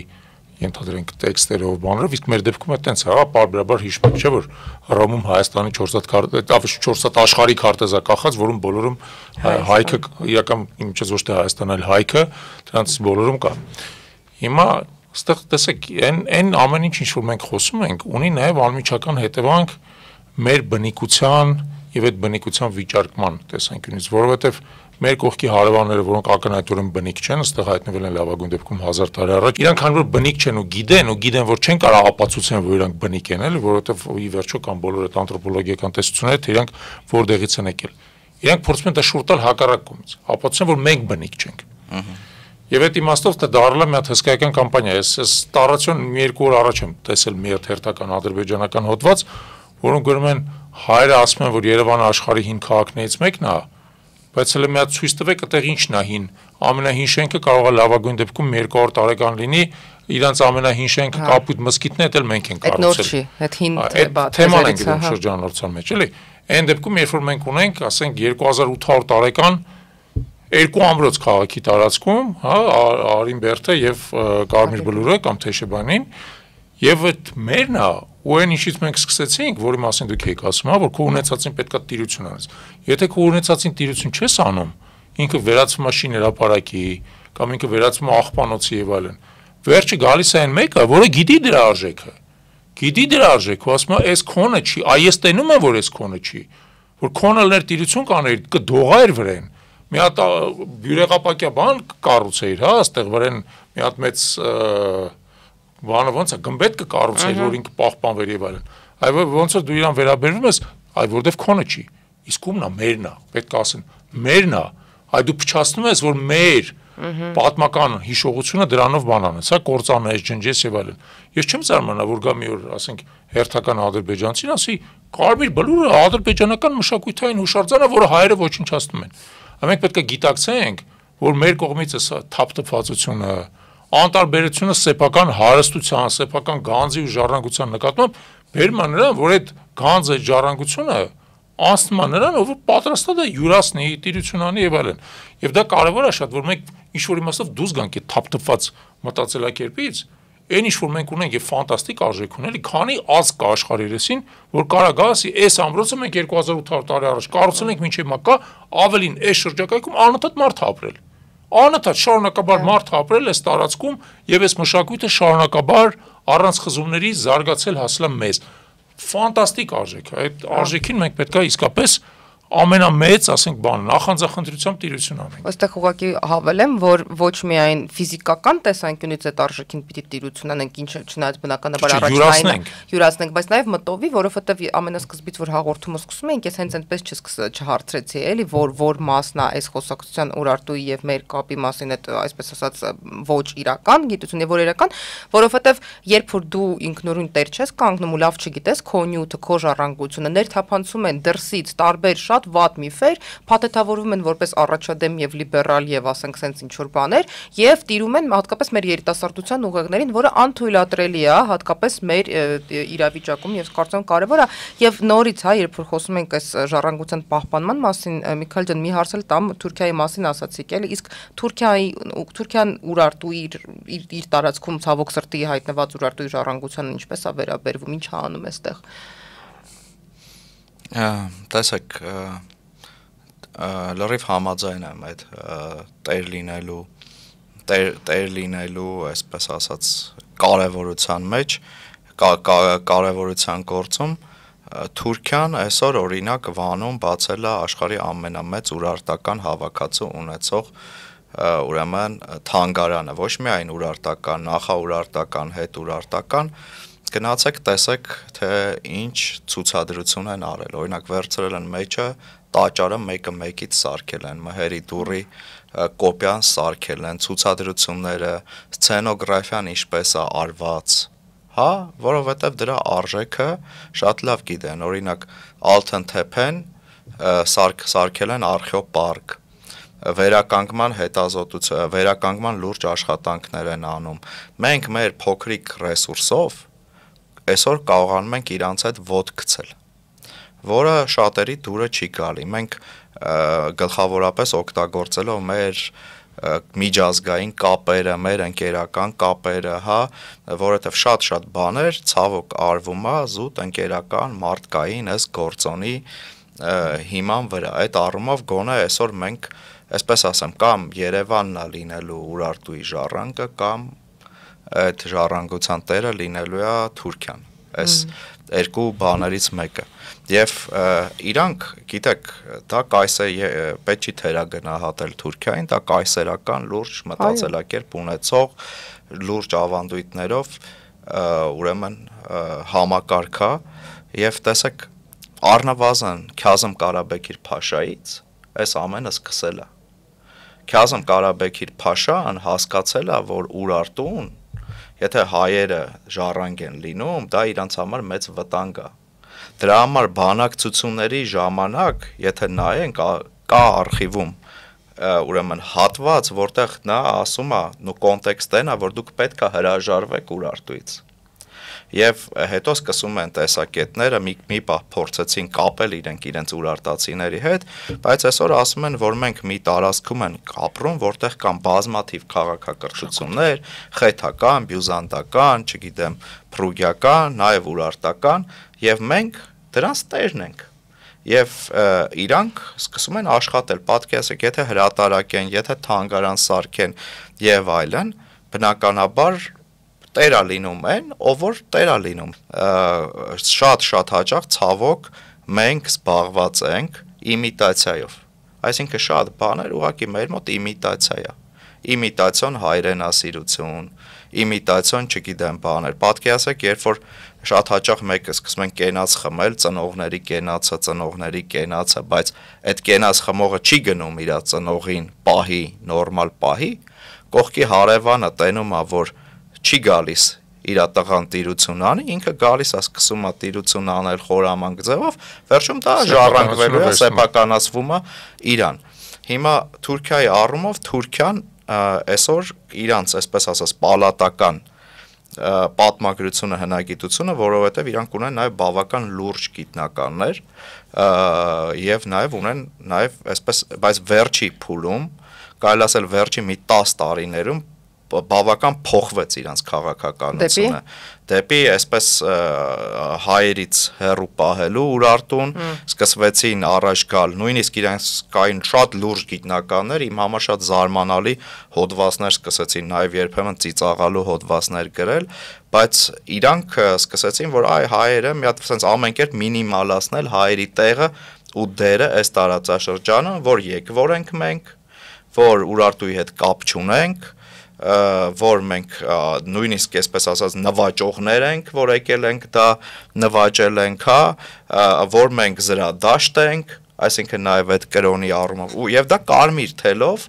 S2: ենթադրենք տեքստերով, բաներով, իսկ մեր դեպքում է տենց, հա, պարբերաբար հիշում եք, չէ՞ որ Հռոմում Հայաստանի 4 աշխարհի քարտեզա կախած, որում բոլորում հայքը իրական ինչպես ոչ թե Հայաստան, այլ հայքը, դրանց բոլորում կա։ Հիմա այստեղ տեսեք, այն ամեն ինչ որ մենք խոսում ենք, ունի նաև անմիջական հետևանք մեր բնիկության եւ այդ բնիկության վիճարկման տեսանկյունից, որովհետեւ մեր կողքի հարևանները, որոնք ակնհայտորեն բնիկ չեն, ըստեղ հայտնվել են լավագույն դեպքում 1000 տարի առաջ, իրանք քանի որ բնիկ չեն ու գիտեն, որ չեն կարող ապացուցեն, որ իրանք բնիկ են, էլի, որովհետև ի վերջո կան բոլոր այդ անթրոպոլոգիական տեսությունները, թե իրանք որտեղից են եկել։ Իրանք փորձում են դա շուրջ տալ հակառակ կողմից, ապացուցեն, որ մենք բնիկ չենք։ Եվ այդ իմաստով դա դառել է մի հատ հսկայական կամպանիա։ Ես տարածություն մի երկու օր առաջ եմ տեսել մի հատ հերթական ադրբեջանական հոդված, որոնք գրում են հայրը ասում են, որ Երևանը աշխարհի հին քաղաքներից մեկն է, բայց հələ մի հատ ցույց տվեք, այդտեղ ինչն է հին։ Ամենահին շենքը կարող է լավագույն դեպքում 200 տարեկան լինի, իրանց ամենահին շենքը Կապույտ մզկիթն է, էլ մենք ենք կառուցել։
S3: Այդ հին
S2: թեման ենք գրում շրջանառության մեջ, էլի։ Այն դեպքում, երբ որ մենք ունենք, ասենք 2800 տարեկան երկու ամրոց քաղաքի տարածքում, հա, Արինբերդը եւ Կարմիր բլուրը կամ Թեշեբանին, եւ այդ մերն է, ու այն ինչից մենք սկսեցինք, որի մասին դուք եք ասում, հա, որ քո ունեցածին պետքա տիրություն անես։ Եթե քո ունեցածին տիրություն չես անում, ինքը վերածվում է շիներապարակի, կամ ինքը վերածվում է աղբանոցի եւ այլն։ Վերջը գալիս է այն մեկը, որը գիտի դրա արժեքը։ Գիտի դրա արժեքը, ասում է, «Էս քոնը չի», այս տենում եմ, որ էս քոնը չի, որ քոնը լեր տիրություն կաներ, կդողա էր վրան։ Մի հատ բյուրեղապակյա բան կառուցեիր, հա, այստեղ վրան մի հատ մեծ բանը ոնց է, գմբեթ կառուցեիր, որ ինքը պահպանվեր եւ այլն։ Այո, ոնց որ դու իրան վերաբերվում ես, այ որտեվ քոնը չի։ Իսկ ումն է, մերն է, պետք է ասեն, մերն է։ Այ դու փչացնում ես, որ մեր պատմական հիշողությունը դրանով բանանես, հա, կործանես, ջնջես եւ այլն։ Ես չեմ զարմանա, որ գա մի օր, ասենք, հերթական ադրբեջանցին ասի, Կարմիր բլուրը ադրբեջանական մշակութային հուշարձան է, որը հայերը ոչնչացնում են։ Մենք պետք է գիտակցենք, որ մեր կողմից է թափտփվածությունը, անտարբերությունը սեփական հարստության, սեփական գանձի ու ժառանգության նկատմամբ բերում է նրան, որ այդ գանձը, ժառանգությունը անցնում է նրան, ով պատրաստած է յուրացնի, տիրություն անի եւ այլն։ Եվ դա կարեւոր է շատ, որ մենք ինչ-որ իմաստով դուրս գանք այդ թափտփված մտածելակերպից, այն ինչ որ մենք ունենք եւ ֆանտաստիկ արժեք ունելի, քանի ազգ կա աշխարհի երեսին, որ կարա գա ասի, այս ամրոցը մենք 2800 տարի առաջ կառուցել ենք, մինչեւ մակա, ավելին այս շրջակայքում անընդհատ մարդ ապրել։ Անընդհատ շարունակաբար մարդ ապրել այս տարածքում եւ այս մշակույթը շարունակաբար առանց խզումների զարգացել հասել մեզ։ Ֆանտաստիկ արժեք է, այդ արժեքին մենք պետք է իսկապես ամենամեծ, ասենք, բան, նախանձախնդրությամբ տիրություն անենք։
S3: Այստեղ ուղղակի հավելեմ, որ ոչ միայն ֆիզիկական տեսանկյունից այդ արժեքին պիտի տիրություն անենք, ինչը չնայած բնականաբար առաջնային յուրացնենք, բայց նաև մտովի, որովհետև ամենասկզբից որ հաղորդումը սկսում էինք, ես հենց այնպես չհարցրեցի, էլի, որ մասն է այս խոսակցության Ուրարտուի եւ մեր կապի մասին այդ այսպես ասած ոչ իրական գիտություն եւ որ իրական, որովհետև երբ որ դու ինքնուրույն տեր չես կանգնում ու լավ չգիտես քո նյութը, քո ժառանգությունը, ներթափանցում են դրսից տարբեր շատ վատ միֆեր, փաթեթավորվում են որպես առաջադեմ եւ լիբերալ եւ ասենք sense ինչ-որ բաներ եւ տիրում են հատկապես մեր երիտասարդության ուղեղներին, որը անթույլատրելի է, հատկապես մեր իրավիճակում եւ կարծում կարեւոր է եւ նորից հա, երբ որ խոսում ենք այս ժառանգության պահպանման մասին, Միքայել ջան, մի հարցել տամ Թուրքիայի մասին ասացիք, էլի, իսկ Թուրքիան Ուրարտուի իր տարածքում ցավոք սրտի հայտնված Ուրարտուի ժառանգությանը ինչպես է վերաբերվում, ինչ է անում այստեղ։
S1: Տեսեք, լրիվ համաձայն եմ այդ տեր լինելու, այսպես ասած, կարևորության մեջ, կարևորության գործում Թուրքիան այսօր օրինակ Վանում բացել է աշխարհի ամենամեծ ուրարտական հավաքածու ունեցող ուրեմն թանգարանը, ոչ միայն ուրարտական, նախաուրարտական, հետուրարտական, գնացեք տեսեք, թե ինչ ցուցադրություն են արել, օրինակ վերցրել են մեջը, տաճարը մեկը մեկից սարքել են, մհերի դուռի կոպիան սարքել են, ցուցադրությունները, սցենոգրաֆիան ինչպես է արված, հա, որովհետև դրա արժեքը շատ լավ գիտեն, օրինակ Ալթընթեփեն սարքել են արխեոպարկ, վերականգնման լուրջ աշխատանքներ են անում, մենք մեր փոքրիկ ռեսուրսով այսօր կարողանում ենք իրանց հետ ոտ գցել, որը շատերի դուրը չի գալի, մենք գլխավորապես օգտագործելով մեր միջազգային կապերը, մեր ընկերական կապերը, հա, որովհետև շատ բաներ ցավոք արվում է զուտ ընկերական մարդկային այս գործոնի հիման վրա, այդ առումով գոնե այսօր մենք, այսպես ասեմ, կամ Երևանն է լինելու Ուրարտուի ժառանգը, կամ այդ ժառանգության տերը լինելու է Թուրքիան, այս երկու բաներից մեկը, եւ իրանք, գիտեք, դա պետք չի թերագնահատել Թուրքիային, դա կայսերական լուրջ մտածելակերպ ունեցող, լուրջ ավանդույթներով, ուրեմն համակարգա, եւ տեսեք, առնվազն Քազմ Կարաբեկիր Փաշայից այս ամենը սկսել է, Քազմ Կարաբեկիր Փաշան հասկացել է, որ Ուրարտուն եթե հայերը ժառանգ են լինում, դա իրանց համար մեծ վտանգ է։ Դրա համար բանակցությունների ժամանակ, եթե նայենք, կա արխիվում, ուրեմն հատված, որտեղ նա ասում է, կոնտեքստն է, որ դուք պետք է հրաժարվեք Ուրարտուից։ Եվ հետո սկսում են տեսակետները մի պահ փորձեցին կապել իրենց ուրարտացիների հետ, բայց այսօր ասում են, որ մենք մի տարածքում ենք ապրում, որտեղ կան բազմաթիվ քաղաքակրթություններ, խեթական, բյուզանդական, չգիտեմ, փրուգիական, նաև ուրարտական, եւ մենք դրանց տերն ենք։ Եվ իրանք սկսում են աշխատել, պատկերացրեք, եթե հրատարակեն, եթե թանգարան սարքեն եւ այլն, բնականաբար տերա լինում են, ով որ տերա լինում, շատ հաճախ ցավոք մենք զբաղված ենք իմիտացիայով, այսինքն շատ բաներ ուղղակի մեր մոտ իմիտացիա է, իմիտացիոն հայրենասիրություն, իմիտացիոն չգիտեմ բաներ, պատկերացրեք, երբ որ շատ հաճախ մեկը սկսում են կենաց խմել, ծնողների կենացը, բայց այդ կենաց խմողը չի գնում իր ծնողին պահի, նորմալ պահի, կողքի հարևանը տենում է, որ չի գալիս իր տղան տիրություն անի, ինքը գալիս է սկսում է տիրություն անել խորամանկ ձևով, վերջում դա ժառանգվելու է, սեփականացվում է իրան։ Հիմա Թուրքիայի առումով Թուրքիան այսօր իրանց, այսպես ասած, պալատական պատմագրությունը, հնագիտությունը, որովհետև իրանք ունեն նաև բավական լուրջ գիտնականներ եւ նաև ունեն նաև այսպես, բայց վերջի փուլում, կարելի ասել վերջի մի 10 տարիներում բավական փոխվեց իրանց քաղաքականությունը դեպի այսպես հայերից հեռու պահելու Urartun սկսվեցին առաջ գալ նույնիսկ իրանց կային շատ լուրջ գիտնականներ իմ համար շատ զարմանալի հոդվածներ սկսեցին նաև երբեմն ծիծաղալու հոդվածներ գրել բայց իրանք սկսեցին որ այ հայերը մի հատ sense ամեն կերպ մինիմալացնել հայերի տեղը ու դերը այս տարածաշրջանում որ եկվոր ենք մենք որ Urartu-ի հետ կապ չունենք որ մենք նույնիսկ այսպես ասած նվաճողներ ենք, որ եկել ենք դա նվաճել ենք, որ մենք զրադաշտ ենք, այսինքն նաև այդ կրոնի առումով եւ դա կարմիր թելով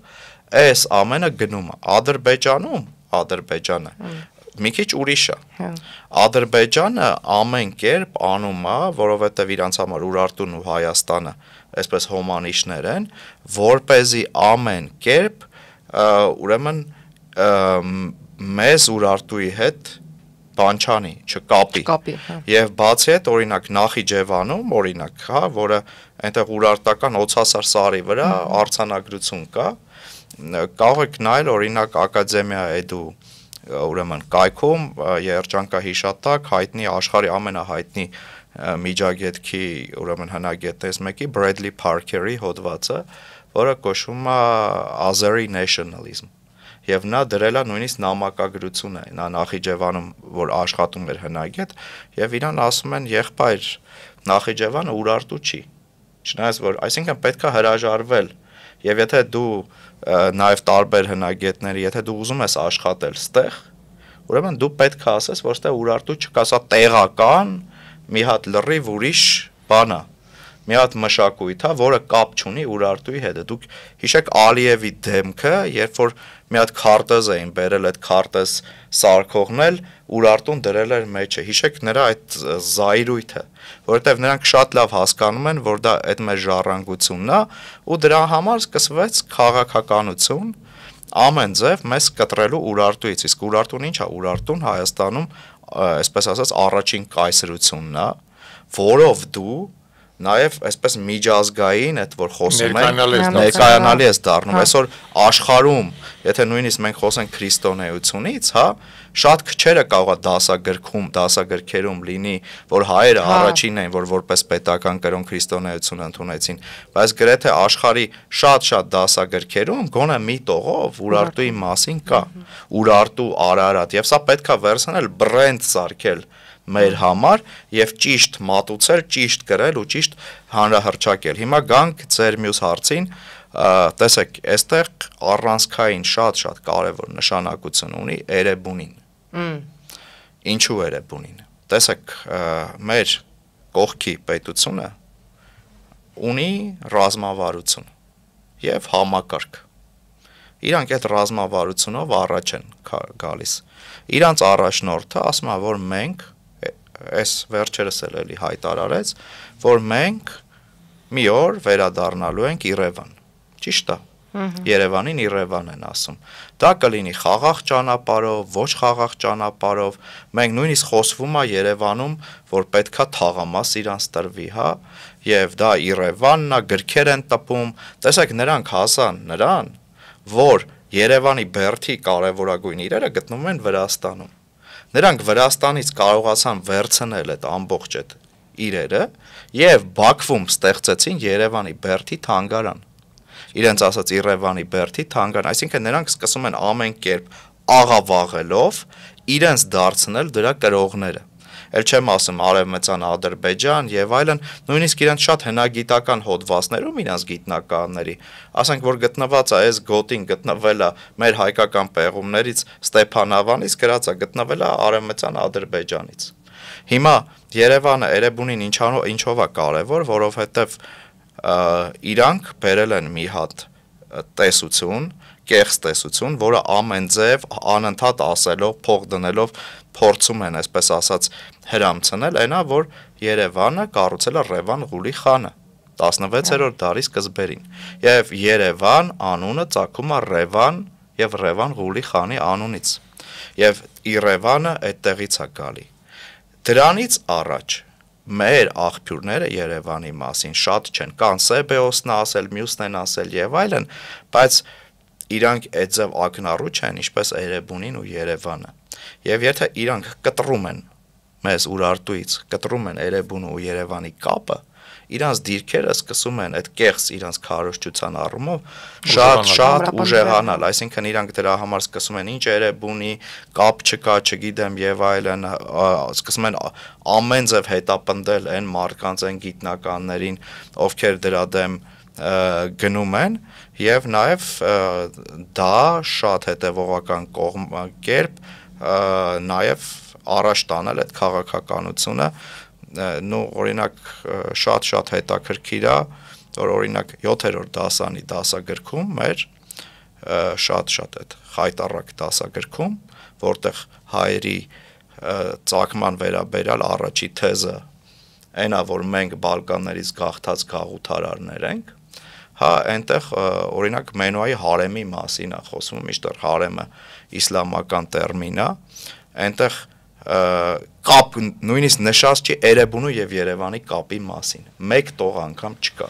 S1: այս ամենը գնում է Ադրբեջանը մի քիչ ուրիշ է Ադրբեջանը ամեն կերպ անում է, որովհետեւ իրանց համար Urartun ու Հայաստանը այսպես հոմանիշներ են, որպեսզի ամեն կերպ ուրեմն մեզ Urartu-ի հետ բանչանի, չկապի եւ բացի այդ օրինակ Նախիջևանում օրինակ, որը այնտեղ Urartական օցասար սարի վրա արձանագրություն կա, կարող եք նայել օրինակ Ակադեմիա Էդու ուրեմն կայքում երջանկահիշատակ հայտնի աշխարհի ամենահայտնի միջագետքի ուրեմն հնագետներից մեկի Bradley Parker-ի հոդվածը, որը կոչվում է Azeri nationalism Եվ նա դրել է նույնիսկ նամակագրությունը, նա Նախիջևանում, որ աշխատում էր հնագետ, եւ իրան ասում են եղբայր Նախիջևանը Urartu չի։ Չնայած որ, այսինքն պետքա հրաժարվել, եւ եթե դու նաեւ տարբեր հնագետների, եթե դու ուզում ես աշխատել ստեղ, ուրեմն դու պետք է ասես, որ ստեղ Urartu չկա, սա տեղական մի հատ լրիվ ուրիշ բան է։ Մի հատ մշակույթ է, որը կապ չունի Urartu-ի հետ։ Դուք հիշեք Ալիևի դեմքը, երբ որ մի հատ քարտեզ էին բերել, այդ քարտեզ սարքողն էլ Urartun դրել էր մեջը։ Հիշեք նրա այդ զայրույթը, որովհետև նրանք շատ լավ հասկանում են, որ դա այդ մեր ժառանգությունն է, ու դրա համար սկսվեց քաղաքականություն ամեն ձև մեզ կտրելու Urartu-ից։ Իսկ Urartun ինչ է? Urartun Հայաստանում, այսպես ասած, առաջին կայսրությունն է, որով դու Նաև այսպես միջազգային այդ որ խոսում ենք ներկայանալի է դառնում այսօր աշխարհում եթե նույնիսկ մենք խոսենք քրիստոնեությունից շատ քչերը կարող է դասագրքերում լինի որ հայերը առաջինն են որ որպես պետական կրոն քրիստոնեություն ընդունեցին բայց գրեթե աշխարհի շատ դասագրքերում գոնե մի տողով Urartu-ի մասին կա Urartu Արարատ եւ սա պետքա վերցնել բրենդ սարքել մեր համար եւ ճիշտ մատուցել, ճիշտ գրել ու ճիշտ հանրահրճակել։ Հիմա գանք ձեր մյուս հարցին, տեսեք, այստեղ առանցքային շատ կարևոր նշանակություն ունի Էրեբունին։ Ինչու Էրեբունին։ Տեսեք, մեր կողքի պետությունը ունի ռազմավարություն եւ համակարգ։ Իրանք այդ ռազմավարությունով առաջ են գալիս։ Իրանց առաջնորդը ասում է, որ մենք այս վերջերս էլի հայտարարեց, որ մենք մի օր վերադառնալու ենք Երևան։ Ճիշտ է։ Երևանին Երևան են ասում։ Դա կլինի խաղաղ ճանապարհով, ոչ խաղաղ ճանապարհով։ Մենք նույնիսկ խոսվում է Երևանում, որ պետքա թաղամաս իրանց տրվի, եւ դա Երևանն է, գրքեր են տպում։ Տեսեք, նրանք հասան նրան, որ Երևանի բերդի կարևորագույն իրերը գտնվում են Վրաստանում։ Նրանք Վրաստանից կարողացան վերցնել այդ ամբողջ այդ իրերը եւ Բաքվում ստեղծեցին Երևանի բերդի թանգարան։ Իրենց ասած Երևանի բերդի թանգարան, այսինքն նրանք սկսում են ամեն կերպ աղավաղելով իրենց դարձնել դրա կրողները։ Էլ չեմ ասում Արևմտյան Ադրբեջան եւ այլն, նույնիսկ իրենց շատ հնագիտական հոդվածներում իրենց գիտնականների, ասենք որ գտնված է այս գոտին գտնվել է մեր հայկական պեղումներից Ստեփանավանից գրած է գտնվել է Արևմտյան Ադրբեջանից։ Հիմա Երևանը Էրեբունին ինչով է կարևոր, որովհետեւ իրանք բերել են մի հատ տեսություն, կեղծ տեսություն, որը ամեն ձև անընդհատ ասելով, փող դնելով փորձում են, այսպես ասած, հրամցնել, այնա որ Երևանը կառուցել է Ռևան Ղուլի խանը։ 16-րդ դարի սկզբերին։ Եվ Երևան անունը ծագում է Ռևան եւ Ռևան Ղուլի խանի անունից։ Եվ Իրևանը այդտեղից է գալի։ Դրանից առաջ մեր աղբյուրները Երևանի մասին շատ չեն, կան Սեբեոսն ասել, մյուսն են ասել եւ այլն, բայց իրանք այդ ձև ակնառու չեն, ինչպես Էրեբունին ու Երևանը։ Եվ եթե իրանք կտրում են մեզ Ուրարտուից, կտրում են Էրեբունու ու Երևանի կապը, իրանց դիրքերը սկսում են այդ կեղծ իրանց քարոզչության առումով շատ ուժեղանալ, այսինքն իրանք դրա համար սկսում են ինչ Էրեբունի կապ չկա, չգիտեմ եւ այլն, սկսում են ամեն ձև հետապնդել այն մարդկանց, այն գիտնականներին, ովքեր դրա դեմ գնում են եւ նաեւ դա շատ հետեւողական կերպ նաեւ առաջ տանել այդ քաղաքականությունը, նո օրինակ շատ հետաքրքիր է, որ օրինակ 7-րդ դասանի դասագրքում մեր շատ այդ խայտառակ դասագրքում, որտեղ հայերի ծագման վերաբերյալ առաջի թեզը այնա, որ մենք Բալկաններից գաղթած գաղութարարներ ենք, հա, այնտեղ օրինակ Մենոայի հարեմի մասին է խոսում, միշտեր հարեմը իսլամական տերմին է, այնտեղ կապ նույնիսկ նշած չի Էրեբունու եւ Երևանի կապի մասին, մեկ տող անգամ չկա,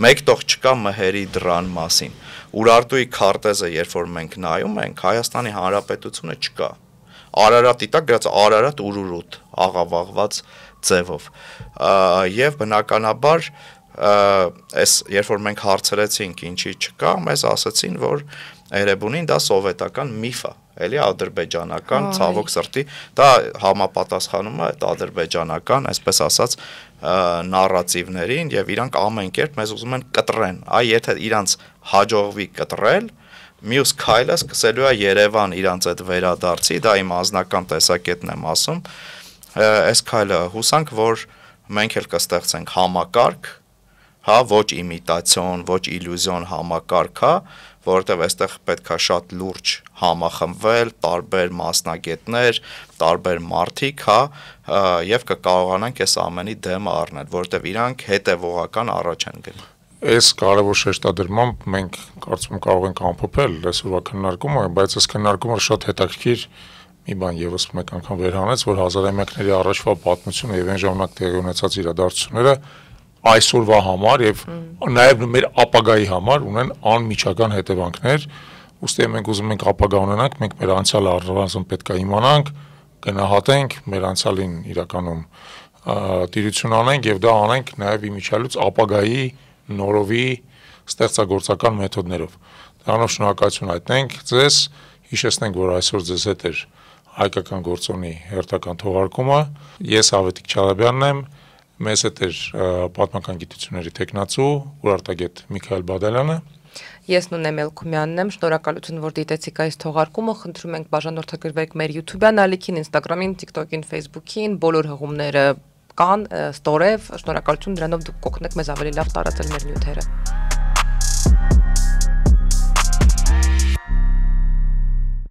S1: մեկ տող չկա Մհերի դրան մասին, Ուրարտուի քարտեզը երբ որ մենք նայում ենք, Հայաստանի Հանրապետությունը չկա, Արարատի տակ գրած Արարատ Ուրուրուտ աղավաղված ձևով, եւ բնականաբար այս երբ որ մենք հարցրեցինք ինչի չկա, մեզ ասացին, որ Էրեբունին դա սովետական միֆ է, էլի ադրբեջանական ցավոք սրտի, դա համապատասխանում է այդ ադրբեջանական, այսպես ասած, նարատիվներին եւ իրանք ամեն կերպ մեզ ուզում են կտրեն, եթե իրանց հաջողվի կտրել, մյուս քայլը սկսելու է Երևան իրանց այդ վերադարձի, դա իմ անձնական տեսակետն եմ ասում, այս քայլը հուսանք, որ մենք էլ կստեղծենք համակարգ, հա, ոչ իմիտացիոն, ոչ իլյուզիոն համակարգ, հա, որովհետև այստեղ պետք է շատ լուրջ համախմբվել, տարբեր մասնագետներ, տարբեր մարդիկ, հա, եւ կկարողանանք այս ամենի դեմը առնել, որովհետև իրանք հետևողական առաջ են գնում։
S2: Այս կարևոր շեշտադրմամբ մենք կարծում եմ կարող ենք ամփոփել այսօրվա քննարկումը, բայց այս քննարկումը շատ հետաքրքիր մի բան եւս մեկ անգամ վերհանեց, որ 1000-ամյակների առաջվա պատմությունը եւ այն ժամանակ տեղի ունեցած իրադարձությունները այսօրվա համար եւ նաեւ մեր ապագայի համար ունեն անմիջական հետևանքներ, ուստի մենք ուզում ենք ապագա ունենանք, մենք մեր անցյալը առնվազն պետք է իմանանք, գնահատենք, մեր անցյալին իրականում տիրություն անենք եւ դա անենք նաեւ իմիջիալուց ապագայի նորովի ստեղծագործական մեթոդներով։ Դրանով շնորհակալություն հայտնենք ձեզ, հիշեցնենք, որ այսօր ձեզ հետ էր հայկական գործոնի հերթական թողարկումը, ես Ավետիք Չալաբյանն եմ, մեզ հետ էր պատմական գիտությունների տեխնացու, ուրարտագետ Միքայել Բադալյանը։
S3: Ես Նունե Մելքումյանն եմ, շնորհակալություն, որ դիտեցիք այս թողարկումը, խնդրում ենք բաժանորդագրվեք մեր YouTube-յան ալիքին, Instagram-ին, TikTok-ին, Facebook-ին, բոլոր հղումները կան ստորև, շնորհակալություն, դրանով դուք կօգնեք մեզ ավելի լավ տարածել մեր նյութերը։